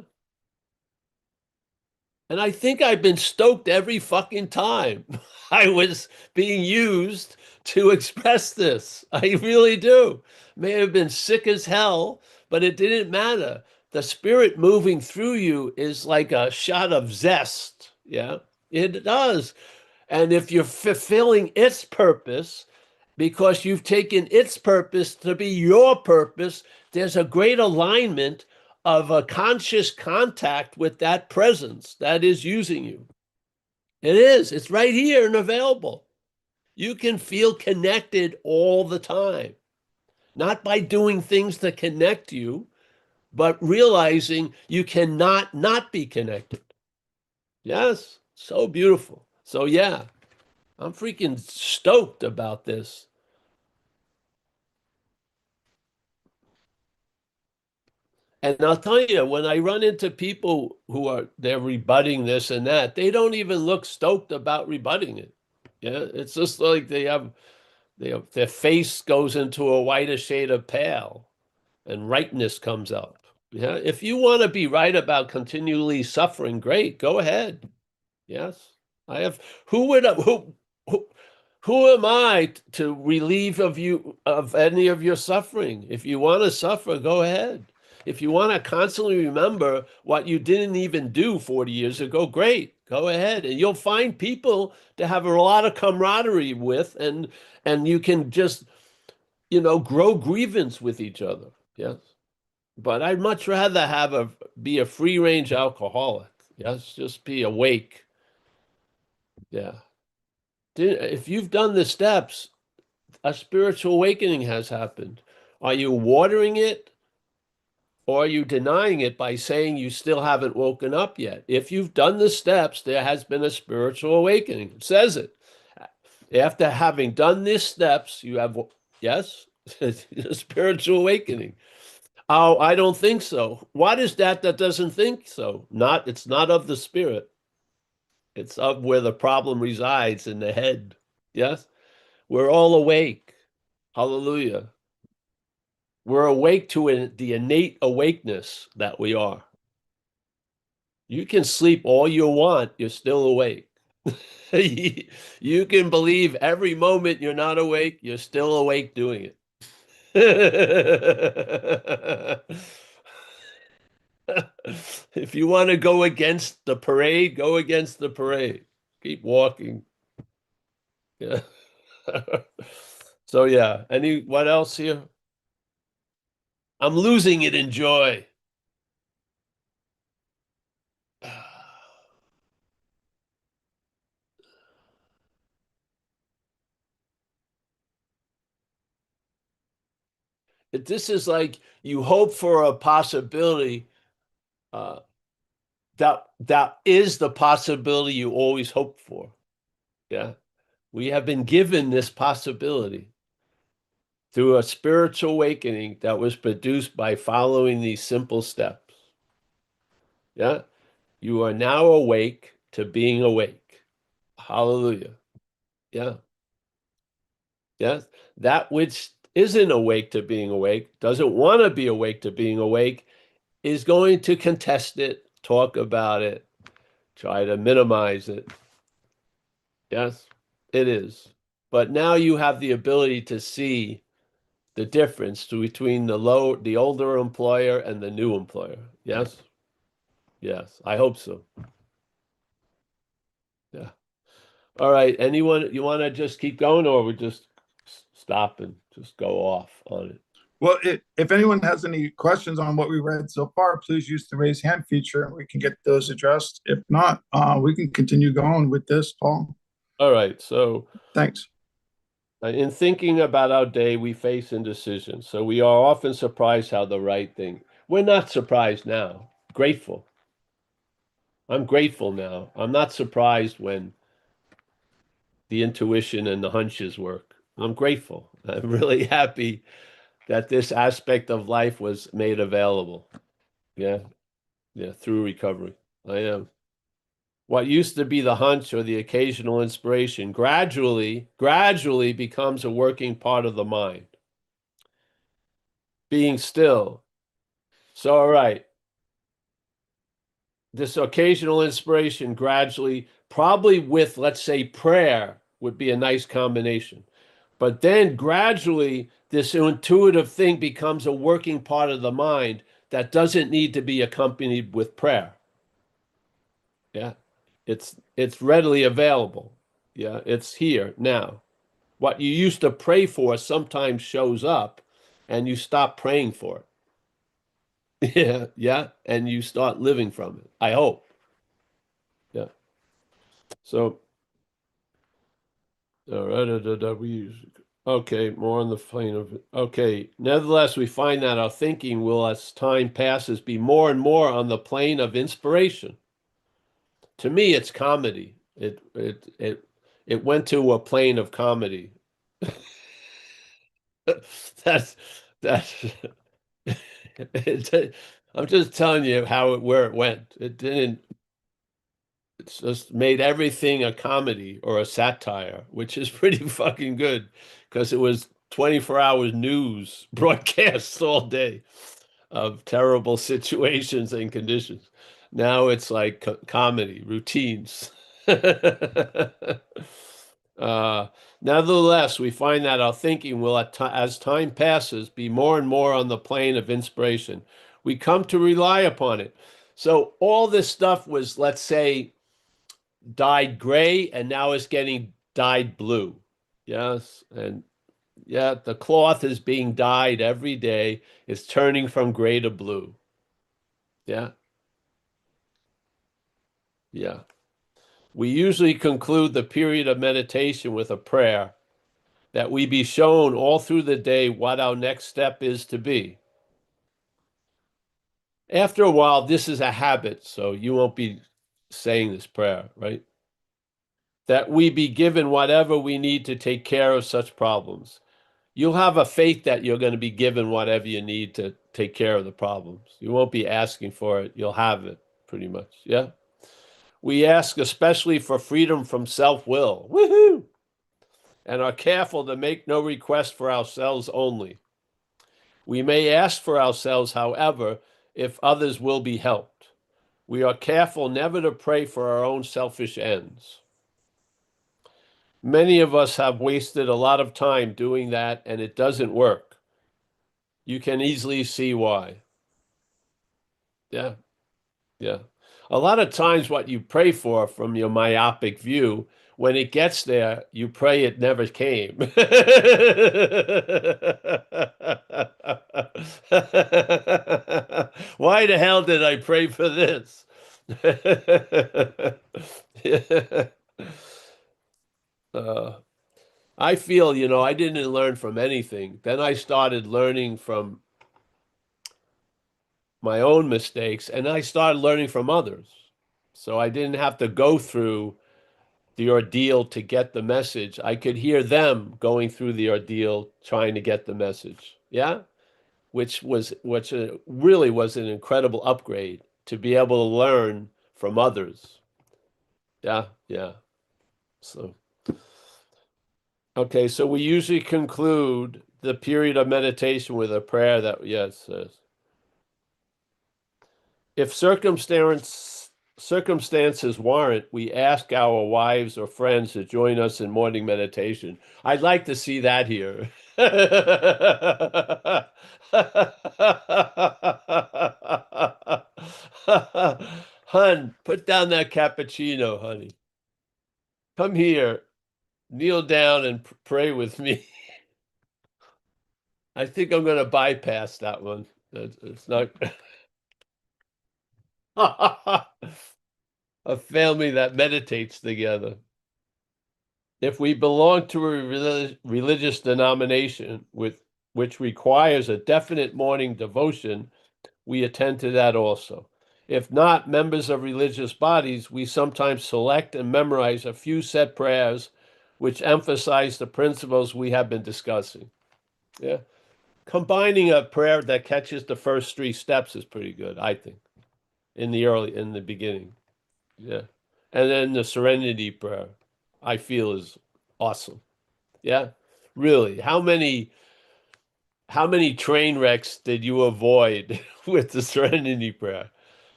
And I think I've been stoked every fucking time I was being used to express this. I really do. May have been sick as hell, but it didn't matter. The spirit moving through you is like a shot of zest. Yeah, it does. And if you're fulfilling its purpose, because you've taken its purpose to be your purpose, there's a great alignment of a conscious contact with that presence that is using you. It is. It's right here and available. You can feel connected all the time, not by doing things to connect you, but realizing you cannot not be connected. Yes, so beautiful. So yeah, I'm freaking stoked about this. And I'll tell you, when I run into people they're rebutting this and that, they don't even look stoked about rebutting it. Yeah, it's just like their face goes into a whiter shade of pale and rightness comes up. Yeah, if you want to be right about continually suffering, great, go ahead. Yes, I have. Who who am I to relieve you of any of your suffering? If you want to suffer, go ahead. If you want to constantly remember what you didn't even do 40 years ago, great, go ahead. And you'll find people to have a lot of camaraderie with, and you can just, grow grievance with each other. Yes. But I'd much rather be a free range alcoholic. Yes, just be awake. Yeah. If you've done the steps, a spiritual awakening has happened. Are you watering it, or are you denying it by saying you still haven't woken up yet? If you've done the steps, there has been a spiritual awakening. It says it. After having done these steps, you have, yes, a spiritual awakening. Oh, I don't think so. What is that doesn't think so? It's not of the spirit. It's of where the problem resides, in the head. Yes? We're all awake. Hallelujah. We're awake to the innate awakeness that we are. You can sleep all you want, you're still awake. You can believe every moment you're not awake, you're still awake doing it. If you want to go against the parade, go against the parade. Keep walking. Yeah. So yeah. What else here? I'm losing it in joy. This is like you hope for a possibility uh, that is the possibility you always hope for. Yeah. We have been given this possibility through a spiritual awakening that was produced by following these simple steps. Yeah. You are now awake to being awake. Hallelujah. Yeah. Yes. That which isn't awake to being awake, doesn't want to be awake to being awake, is going to contest it, talk about it, try to minimize it. Yes, it is. But now you have the ability to see the difference between the older employer and the new employer. Yes? Yes, I hope so. Yeah. All right. Anyone, you want to just keep going, or we just stop and just go off on it? Well, if anyone has any questions on what we read so far, please use the raise hand feature and we can get those addressed. If not, we can continue going with this, Paul. All right. So Thanks. in thinking about our day, we face indecision. So we are often surprised how the right thing. We're not surprised now. Grateful. I'm grateful now. I'm not surprised when the intuition and the hunches work. I'm grateful. I'm really happy that this aspect of life was made available. Yeah. Yeah. Through recovery. I am. What used to be the hunch or the occasional inspiration gradually becomes a working part of the mind. Being still. So, all right. This occasional inspiration gradually, probably with, let's say, prayer would be a nice combination. But then gradually, this intuitive thing becomes a working part of the mind that doesn't need to be accompanied with prayer. Yeah, it's readily available. Yeah, it's here now. What you used to pray for sometimes shows up and you stop praying for it. Yeah, yeah, and you start living from it. I hope. Yeah. So, all right, we use okay, more on the plane of it. Okay. Nevertheless, we find that our thinking will, as time passes, be more and more on the plane of inspiration. To me, it's comedy. It went to a plane of comedy. That's that's I'm just telling you where it went. It didn't. It's just made everything a comedy or a satire, which is pretty fucking good because it was 24 hours news broadcasts all day of terrible situations and conditions. Now it's like comedy routines. Uh, Nevertheless, we find that our thinking will, as time passes, be more and more on the plane of inspiration. We come to rely upon it. So all this stuff was, let's say, dyed gray, and now it's getting dyed blue. Yes, and yeah, the cloth is being dyed every day. It's turning from gray to blue. Yeah, yeah. We usually conclude the period of meditation with a prayer that we be shown all through the day what our next step is to be. After a while, this is a habit, so you won't be saying this prayer, right? That we be given whatever we need to take care of such problems. You'll have a faith that you're going to be given whatever you need to take care of the problems. You won't be asking for it, you'll have it pretty much. Yeah. We ask especially for freedom from self-will. Woohoo! And are careful to make no request for ourselves only. We may ask for ourselves, however, if others will be helped. We are careful never to pray for our own selfish ends. Many of us have wasted a lot of time doing that, and it doesn't work. You can easily see why. Yeah, yeah. A lot of times, what you pray for from your myopic view, when it gets there, you pray it never came. Why the hell did I pray for this? uh, I feel, I didn't learn from anything. Then I started learning from my own mistakes, and I started learning from others. So I didn't have to go through the ordeal to get the message. I could hear them going through the ordeal trying to get the message. Yeah, which really was an incredible upgrade to be able to learn from others. Yeah, yeah. So okay, so we usually conclude the period of meditation with a prayer that yes says, if circumstances warrant, we ask our wives or friends to join us in morning meditation. I'd like to see that here. Hun, put down that cappuccino, honey. Come here, kneel down and pray with me. I think I'm going to bypass that one. It's not. A family that meditates together. If we belong to a religious denomination which requires a definite morning devotion, we attend to that also. If not members of religious bodies, we sometimes select and memorize a few set prayers which emphasize the principles we have been discussing. Yeah. Combining a prayer that catches the first three steps is pretty good, I think, in the beginning. Yeah. And then the serenity prayer, I feel is awesome. Yeah. Really. How many train wrecks did you avoid with the serenity prayer?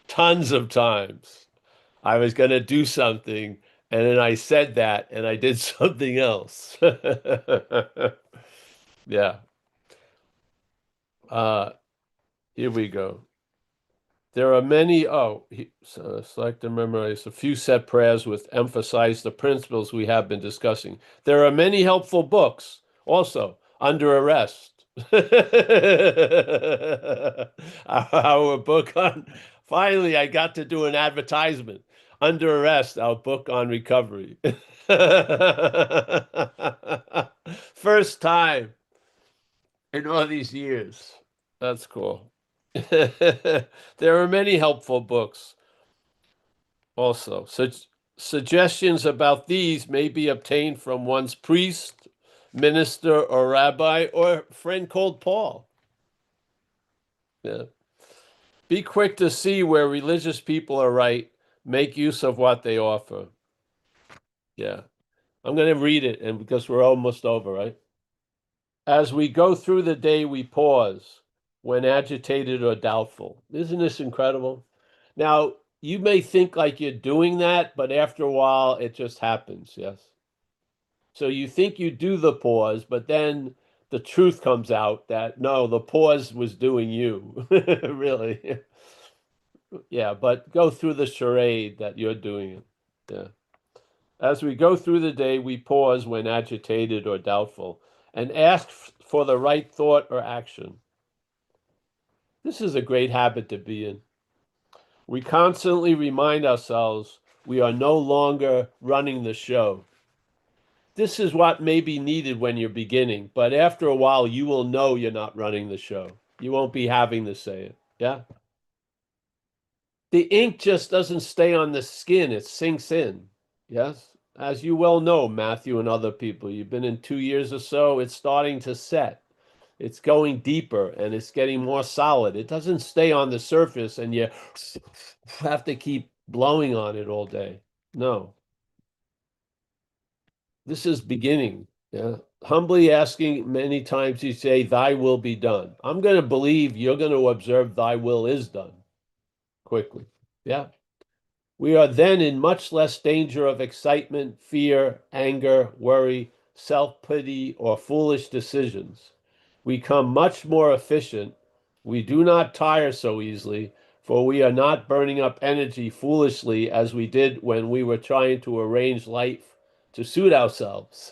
Tons of times. I was going to do something and then I said that and I did something else. Yeah. Uh Here we go. There are many, select and memorize a few set prayers which emphasize the principles we have been discussing. There are many helpful books also under arrest. Our book on, finally, I got to do an advertisement. Under arrest, our book on recovery. First time in all these years. That's cool. There are many helpful books also. Such suggestions about these may be obtained from one's priest, minister, or rabbi, or friend called Paul. Yeah. Be quick to see where religious people are right. Make use of what they offer. Yeah. I'm going to read it, and because we're almost over, right? As we go through the day, we pause when agitated or doubtful. Isn't this incredible? Now, you may think like you're doing that, but after a while, it just happens. Yes. So you think you do the pause, but then the truth comes out that no, the pause was doing you. Really. Yeah, but go through the charade that you're doing it. Yeah. As we go through the day, we pause when agitated or doubtful and ask for the right thought or action. This is a great habit to be in. We constantly remind ourselves we are no longer running the show. This is what may be needed when you're beginning, but after a while, you will know you're not running the show. You won't be having to say it. Yeah. The ink just doesn't stay on the skin, it sinks in. Yes. As you well know, Matthew and other people, you've been in 2 years or so, it's starting to set. It's going deeper and it's getting more solid. It doesn't stay on the surface and you have to keep blowing on it all day. No. This is beginning. Yeah. Humbly asking many times you say, thy will be done. I'm going to believe you're going to observe thy will is done quickly. Yeah. We are then in much less danger of excitement, fear, anger, worry, self-pity, or foolish decisions. We become much more efficient. We do not tire so easily, for we are not burning up energy foolishly as we did when we were trying to arrange life to suit ourselves.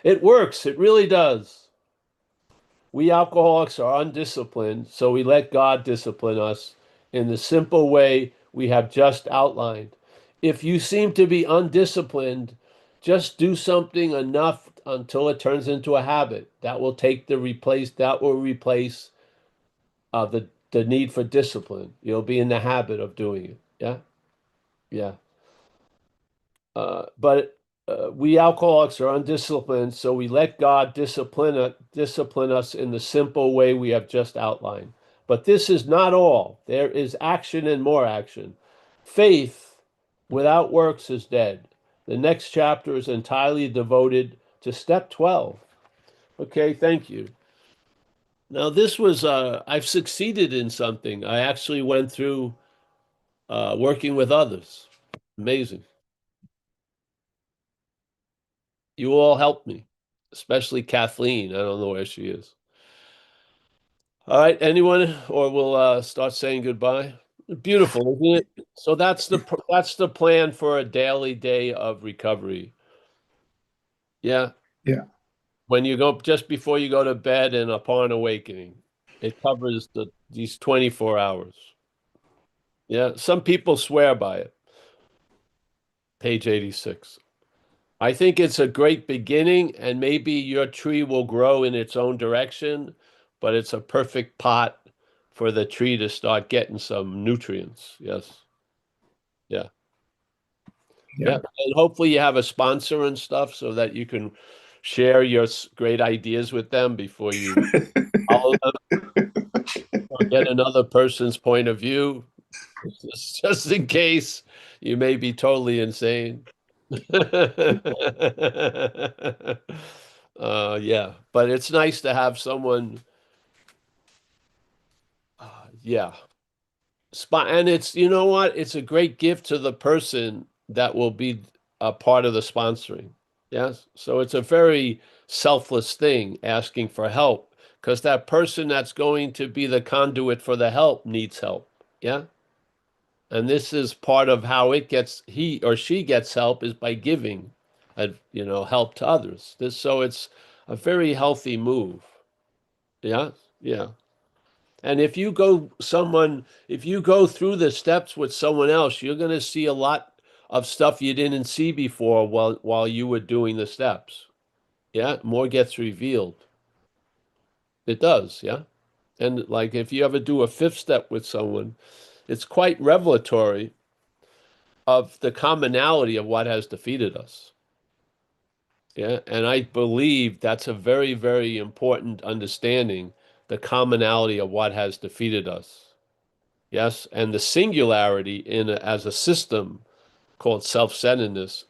It works, it really does. We alcoholics are undisciplined, so we let God discipline us in the simple way we have just outlined. If you seem to be undisciplined, just do something enough until it turns into a habit. That will replace the need for discipline. You'll be in the habit of doing it. Yeah, yeah. But we alcoholics are undisciplined, so we let God discipline us in the simple way we have just outlined. But this is not all. There is action and more action. Faith without works is dead. The next chapter is entirely devoted to step 12. Okay, thank you. Now, this was, I've succeeded in something. I actually went through working with others. Amazing. You all helped me, especially Kathleen. I don't know where she is. All right, anyone, or we'll start saying goodbye. Beautiful, isn't it? So that's the plan for a daily day of recovery. Yeah. Yeah. When you go just before you go to bed and upon awakening, it covers these 24 hours. Yeah, some people swear by it. Page 86. I think it's a great beginning, and maybe your tree will grow in its own direction, but it's a perfect pot for the tree to start getting some nutrients. Yes. Yeah. Yeah. And hopefully you have a sponsor and stuff so that you can share your great ideas with them before you follow them or get another person's point of view, just in case you may be totally insane. Yeah, but it's nice to have someone, yeah. And it's, you know what? It's a great gift to the person that will be a part of the sponsoring. Yes. So it's a very selfless thing asking for help because that person that's going to be the conduit for the help needs help. Yeah. And this is part of how it gets, he or she gets help is by giving, help to others. So it's a very healthy move. Yeah. Yeah. And if you go through the steps with someone else, you're going to see a lot of stuff you didn't see before while you were doing the steps. Yeah, more gets revealed. It does, yeah. And like if you ever do a fifth step with someone, it's quite revelatory of the commonality of what has defeated us. Yeah, and I believe that's a very, very important understanding, the commonality of what has defeated us. Yes, and the singularity as a system called self-centeredness,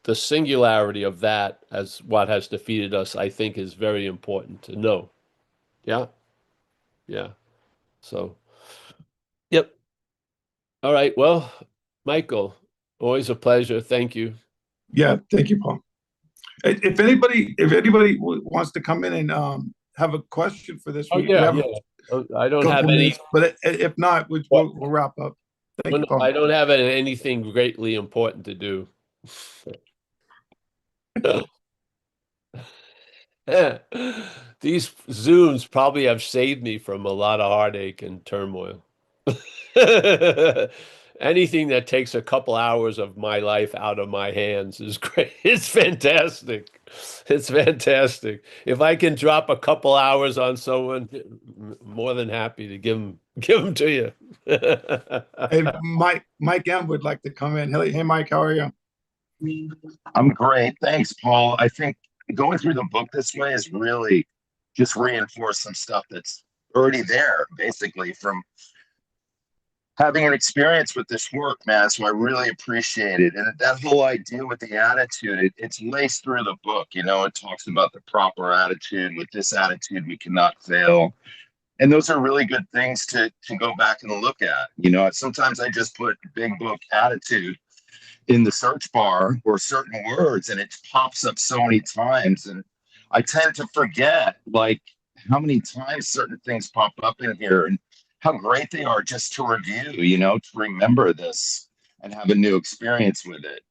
the singularity of that as what has defeated us, I think is very important to know. Yeah, yeah. So, yep. All right. Well, Michael, always a pleasure. Thank you. Yeah, thank you, Paul. If anybody wants to come in and have a question for this, Oh we yeah, have yeah. I a don't have couple any. minutes, but if not, What? we'll wrap up. Thank Well, you, no, Paul. I don't have anything greatly important to do. These Zooms probably have saved me from a lot of heartache and turmoil. Anything that takes a couple hours of my life out of my hands is great. It's fantastic. It's fantastic. If I can drop a couple hours on someone, more than happy to give them to you. And Mike M would like to come in. Hey, Mike, how are you? I'm great. Thanks, Paul. I think going through the book this way is really just reinforce some stuff that's already there, basically, from having an experience with this work, man. So I really appreciate it. And that whole idea with the attitude, it's laced through the book. It talks about the proper attitude. With this attitude, we cannot fail. And those are really good things to go back and look at. Sometimes I just put big book attitude in the search bar or certain words and it pops up so many times, and I tend to forget like how many times certain things pop up in here and how great they are just to review, to remember this and have a new experience with it.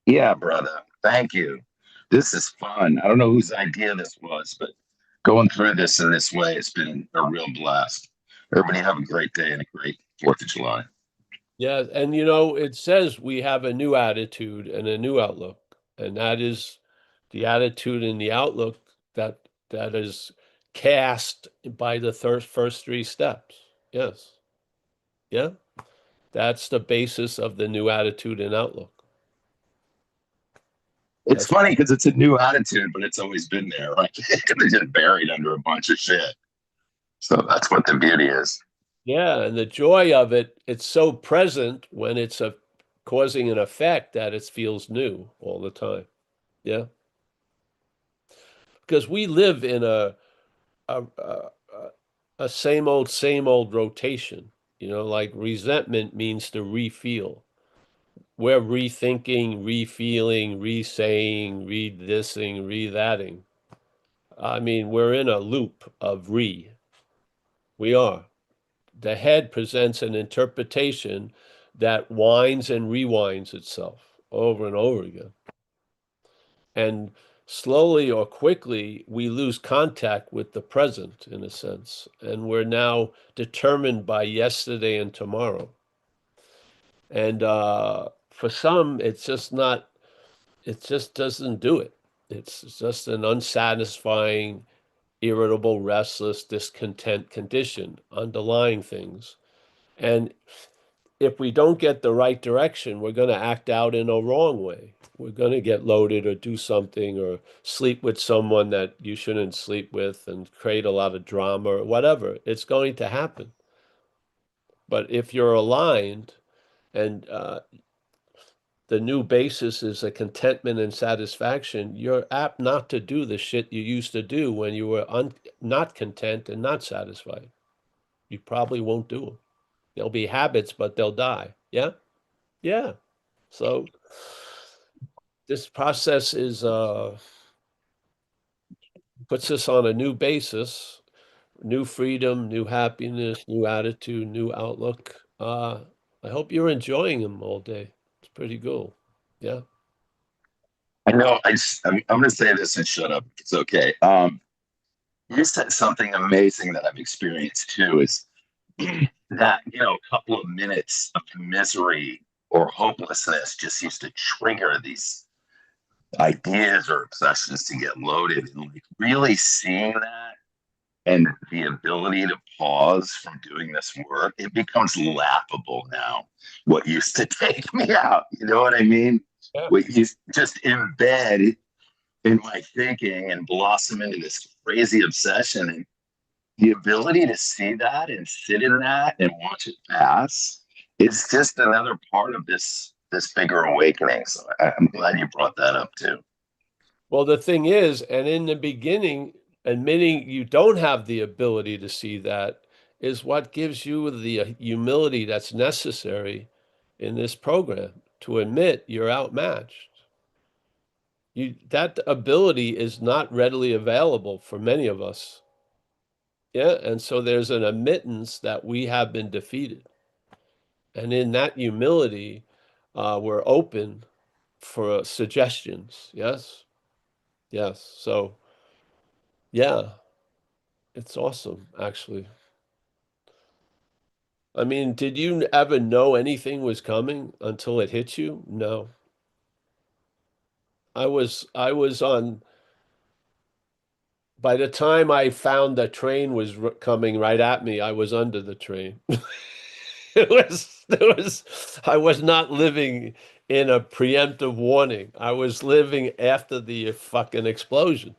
Yeah, brother, thank you. This is fun. I don't know whose idea this was, but going through this in this way, it's been a real blast. Everybody have a great day and a great 4th of July. Yeah, and it says we have a new attitude and a new outlook, and that is the attitude and the outlook that is cast by the first three steps. Yes. Yeah. That's the basis of the new attitude and outlook. It's funny because it's a new attitude, but it's always been there, right? It's just buried under a bunch of shit. So that's what the beauty is. Yeah, and the joy of it, it's so present when it's causing an effect that it feels new all the time. Yeah. Because we live in a a, a, a same old rotation. Like resentment means to refeel. We're rethinking, refeeling, re-saying, re-thising, re-thating. I mean, we're in a loop of re. We are. The head presents an interpretation that winds and rewinds itself over and over again. And slowly or quickly, we lose contact with the present, in a sense. And we're now determined by yesterday and tomorrow. And for some, it's just not, it just doesn't do it. It's just an unsatisfying, irritable, restless, discontent condition underlying things. And if we don't get the right direction, we're going to act out in a wrong way. We're going to get loaded or do something or sleep with someone that you shouldn't sleep with and create a lot of drama or whatever. It's going to happen. But if you're aligned and the new basis is a contentment and satisfaction, you're apt not to do the shit you used to do when you were not content and not satisfied. You probably won't do them. They'll be habits, but they'll die. Yeah? Yeah. So this process is puts us on a new basis, new freedom, new happiness, new attitude, new outlook. I hope you're enjoying them all day. It's pretty cool. Yeah. I know. I'm going to say this and shut up. It's okay. You said something amazing that I've experienced too. Is that a couple of minutes of misery or hopelessness just used to trigger these ideas or obsessions to get loaded, and like really seeing that and the ability to pause from doing this work, it becomes laughable now. What used to take me out, you know what I mean? Yeah. What used just embed in my thinking and blossom into this crazy obsession. And the ability to see that and sit in that and watch it pass is just another part of this bigger awakening. So I'm glad you brought that up too. Well, the thing is, and in the beginning, admitting you don't have the ability to see that is what gives you the humility that's necessary in this program to admit you're outmatched. That ability is not readily available for many of us. Yeah, and so there's an admittance that we have been defeated. And in that humility, we're open for suggestions. Yes. Yes. So, yeah, it's awesome, actually. I mean, did you ever know anything was coming until it hit you? No. I was on, by the time I found the train was coming right at me, I was under the train. I was not living in a preemptive warning. I was living after the fucking explosion.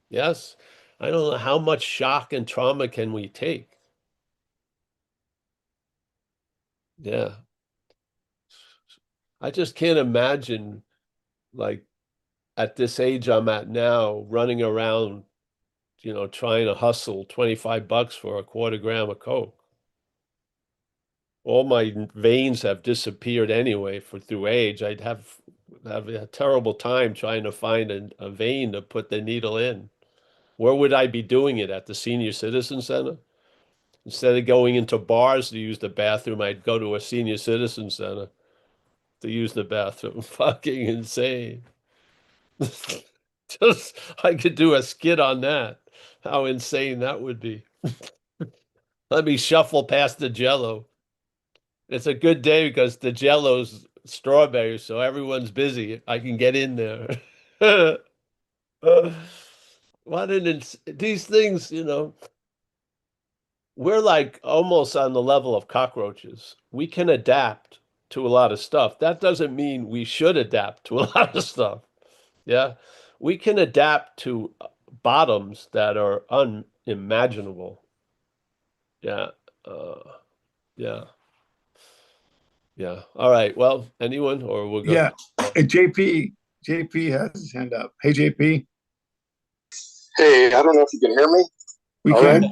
Yes. I don't know how much shock and trauma can we take. Yeah. I just can't imagine, like, at this age I'm at now, running around, trying to hustle $25 for a quarter gram of Coke. All my veins have disappeared anyway through age. I'd have a terrible time trying to find a vein to put the needle in. Where would I be doing it? At the senior citizen center? Instead of going into bars to use the bathroom, I'd go to a senior citizen center to use the bathroom. Fucking insane. Just, I could do a skit on that. How insane that would be. Let me shuffle past the Jello. It's a good day because the Jello's strawberry, so everyone's busy. I can get in there. These things, we're like almost on the level of cockroaches. We can adapt to a lot of stuff. That doesn't mean we should adapt to a lot of stuff. Yeah. We can adapt to bottoms that are unimaginable. Yeah. Yeah. Yeah. All right. Well, anyone, or we'll go. Yeah. And JP has his hand up. Hey, JP. Hey, I don't know if you can hear me. We All can. right.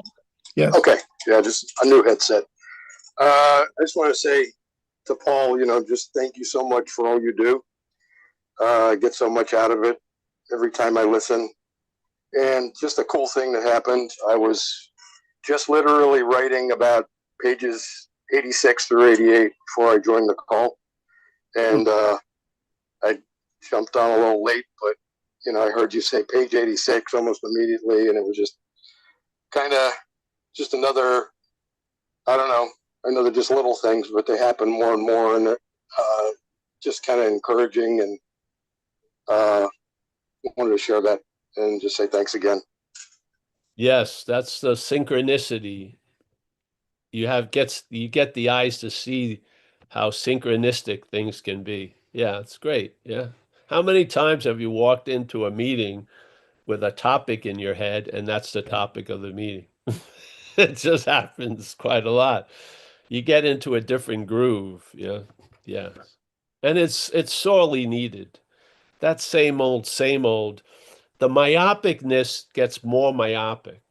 Yes. Okay. Yeah, just a new headset. I just want to say to Paul, just thank you so much for all you do. I get so much out of it every time I listen. And just a cool thing that happened. I was just literally writing about pages 86 through 88 before I joined the call. And I jumped on a little late, but I heard you say page 86 almost immediately, and it was just kind of just another, I don't know, I know they're just little things, but they happen more and more, and just kind of encouraging, and wanted to share that and just say thanks again. Yes, that's the synchronicity. You get the eyes to see how synchronistic things can be. Yeah, it's great. Yeah. How many times have you walked into a meeting with a topic in your head and that's the topic of the meeting? It just happens quite a lot. You get into a different groove. Yeah. Yeah. And it's sorely needed. That same old, same old. The myopicness gets more myopic.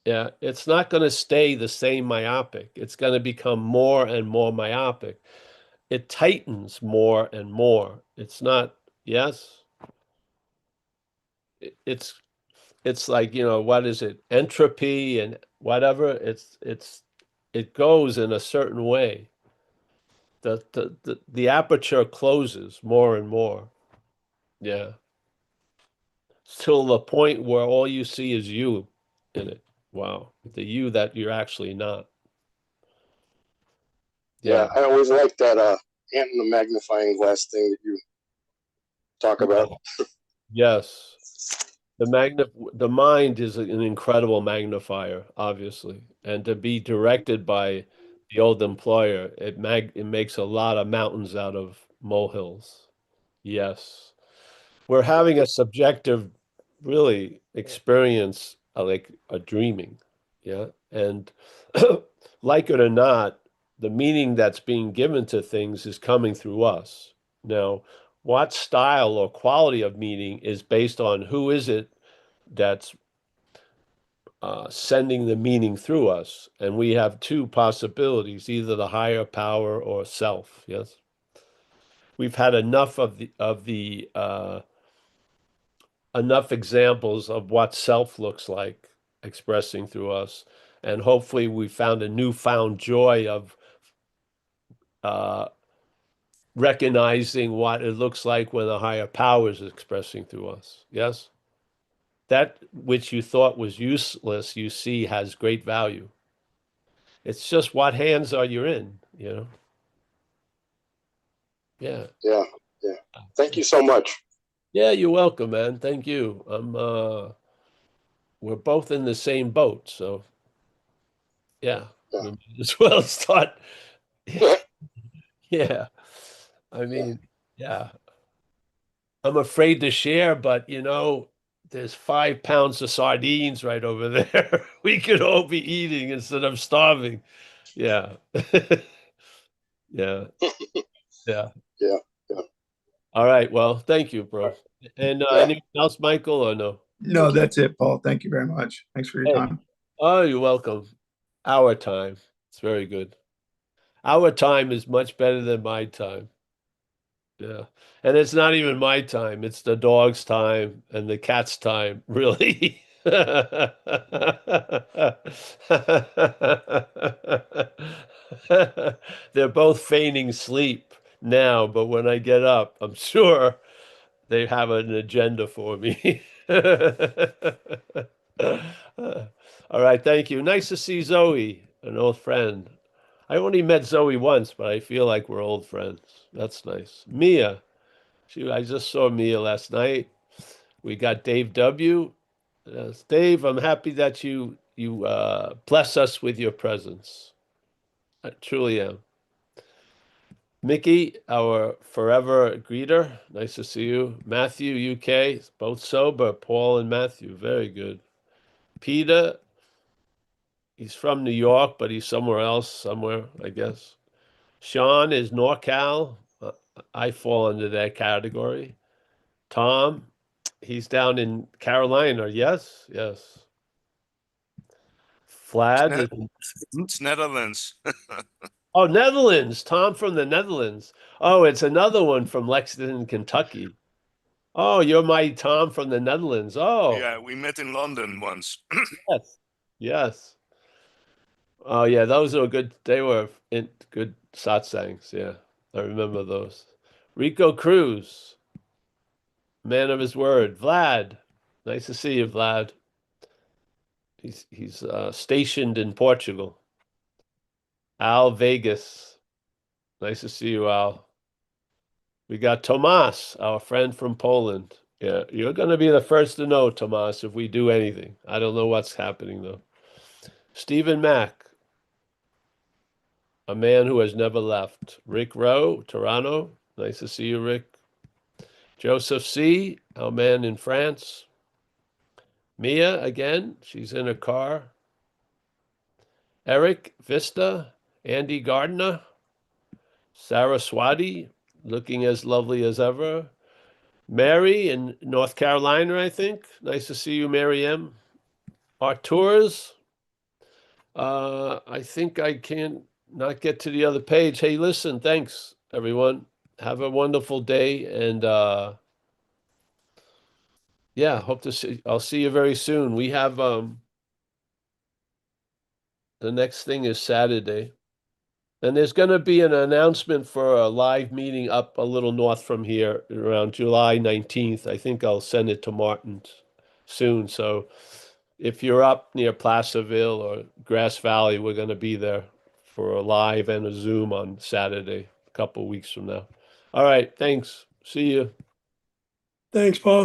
Yeah, it's not going to stay the same myopic. It's going to become more and more myopic. it tightens more and more. It's not, yes. It's like, what is it? Entropy and whatever. It goes in a certain way. The aperture closes more and more. Yeah. Till the point where all you see is you in it. Wow. The you that you're actually not. Yeah, I always like that ant in the magnifying glass thing that you talk about. Yes. The mind is an incredible magnifier, obviously. And to be directed by the old employer, it makes a lot of mountains out of molehills. Yes. We're having a subjective, really experience, like a dreaming. Yeah. And like it or not, the meaning that's being given to things is coming through us. Now, what style or quality of meaning is based on who is it that's sending the meaning through us? And we have two possibilities, either the higher power or self. Yes. We've had enough of the enough examples of what self looks like expressing through us. And hopefully we found a newfound joy of recognizing what it looks like when the higher power is expressing through us. Yes? That which you thought was useless, you see has great value. It's just what hands are you in, Yeah. Yeah. Thank you so much. Yeah, you're welcome, man. Thank you. We're both in the same boat, so yeah. Yeah. We might as well start. Yeah. I mean, yeah. I'm afraid to share, but there's 5 pounds of sardines right over there. We could all be eating instead of starving. Yeah. Yeah. Yeah. Yeah. All right. Well, thank you, bro. And Yeah. anything else, Michael, or no? No, that's it, Paul. Thank you very much. Thanks for your Hey. time. Oh, you're welcome. Our time. It's very good. Our time is much better than my time. Yeah. And it's not even my time, it's the dog's time and the cat's time, really. They're both feigning sleep now, but when I get up, I'm sure they have an agenda for me. All right, thank you. Nice to see Zoe, an old friend. I only met Zoe once, but I feel like we're old friends. That's nice. Mia. I just saw Mia last night. We got Dave W. Dave, I'm happy that you bless us with your presence. I truly am. Mickey, our forever greeter. Nice to see you. Matthew, UK, both sober. Paul and Matthew, very good. Peter, he's from New York, but he's somewhere else, somewhere, I guess. Sean is NorCal. I fall under that category. Tom, he's down in Carolina. Yes, yes. Vlad is It's Netherlands. oh, Netherlands. Tom from the Netherlands. Oh, it's another one from Lexington, Kentucky. Oh, you're my Tom from the Netherlands. Oh, Yeah, we met in London once. yes, yes. Oh, yeah, those were good. They were good satsangs. Yeah, I remember those. Rico Cruz, man of his word. Vlad, nice to see you, Vlad. He's stationed in Portugal. Al Vegas. Nice to see you, Al. We got Tomas, our friend from Poland. Yeah, you're going to be the first to know, Tomas, if we do anything. I don't know what's happening, though. Stephen Mack, a man who has never left. Rick Rowe, Toronto. Nice to see you, Rick. Joseph C., our man in France. Mia, again, she's in her car. Eric Vista, Andy Gardner. Saraswati, looking as lovely as ever. Mary in North Carolina, I think. Nice to see you, Mary M. Arturs. I think I can't not get to the other page. Hey, listen, thanks. everyone. Have a wonderful day, and yeah, hope to see. I'll see you very soon. We have the next thing is Saturday, and there's going to be an announcement for a live meeting up a little north from here around July 19th. I think I'll send it to Martin soon. So if you're up near Placerville or Grass Valley, we're going to be there for a live and a Zoom on Saturday, a couple of weeks from now. All right, thanks. See you. Thanks, Paul.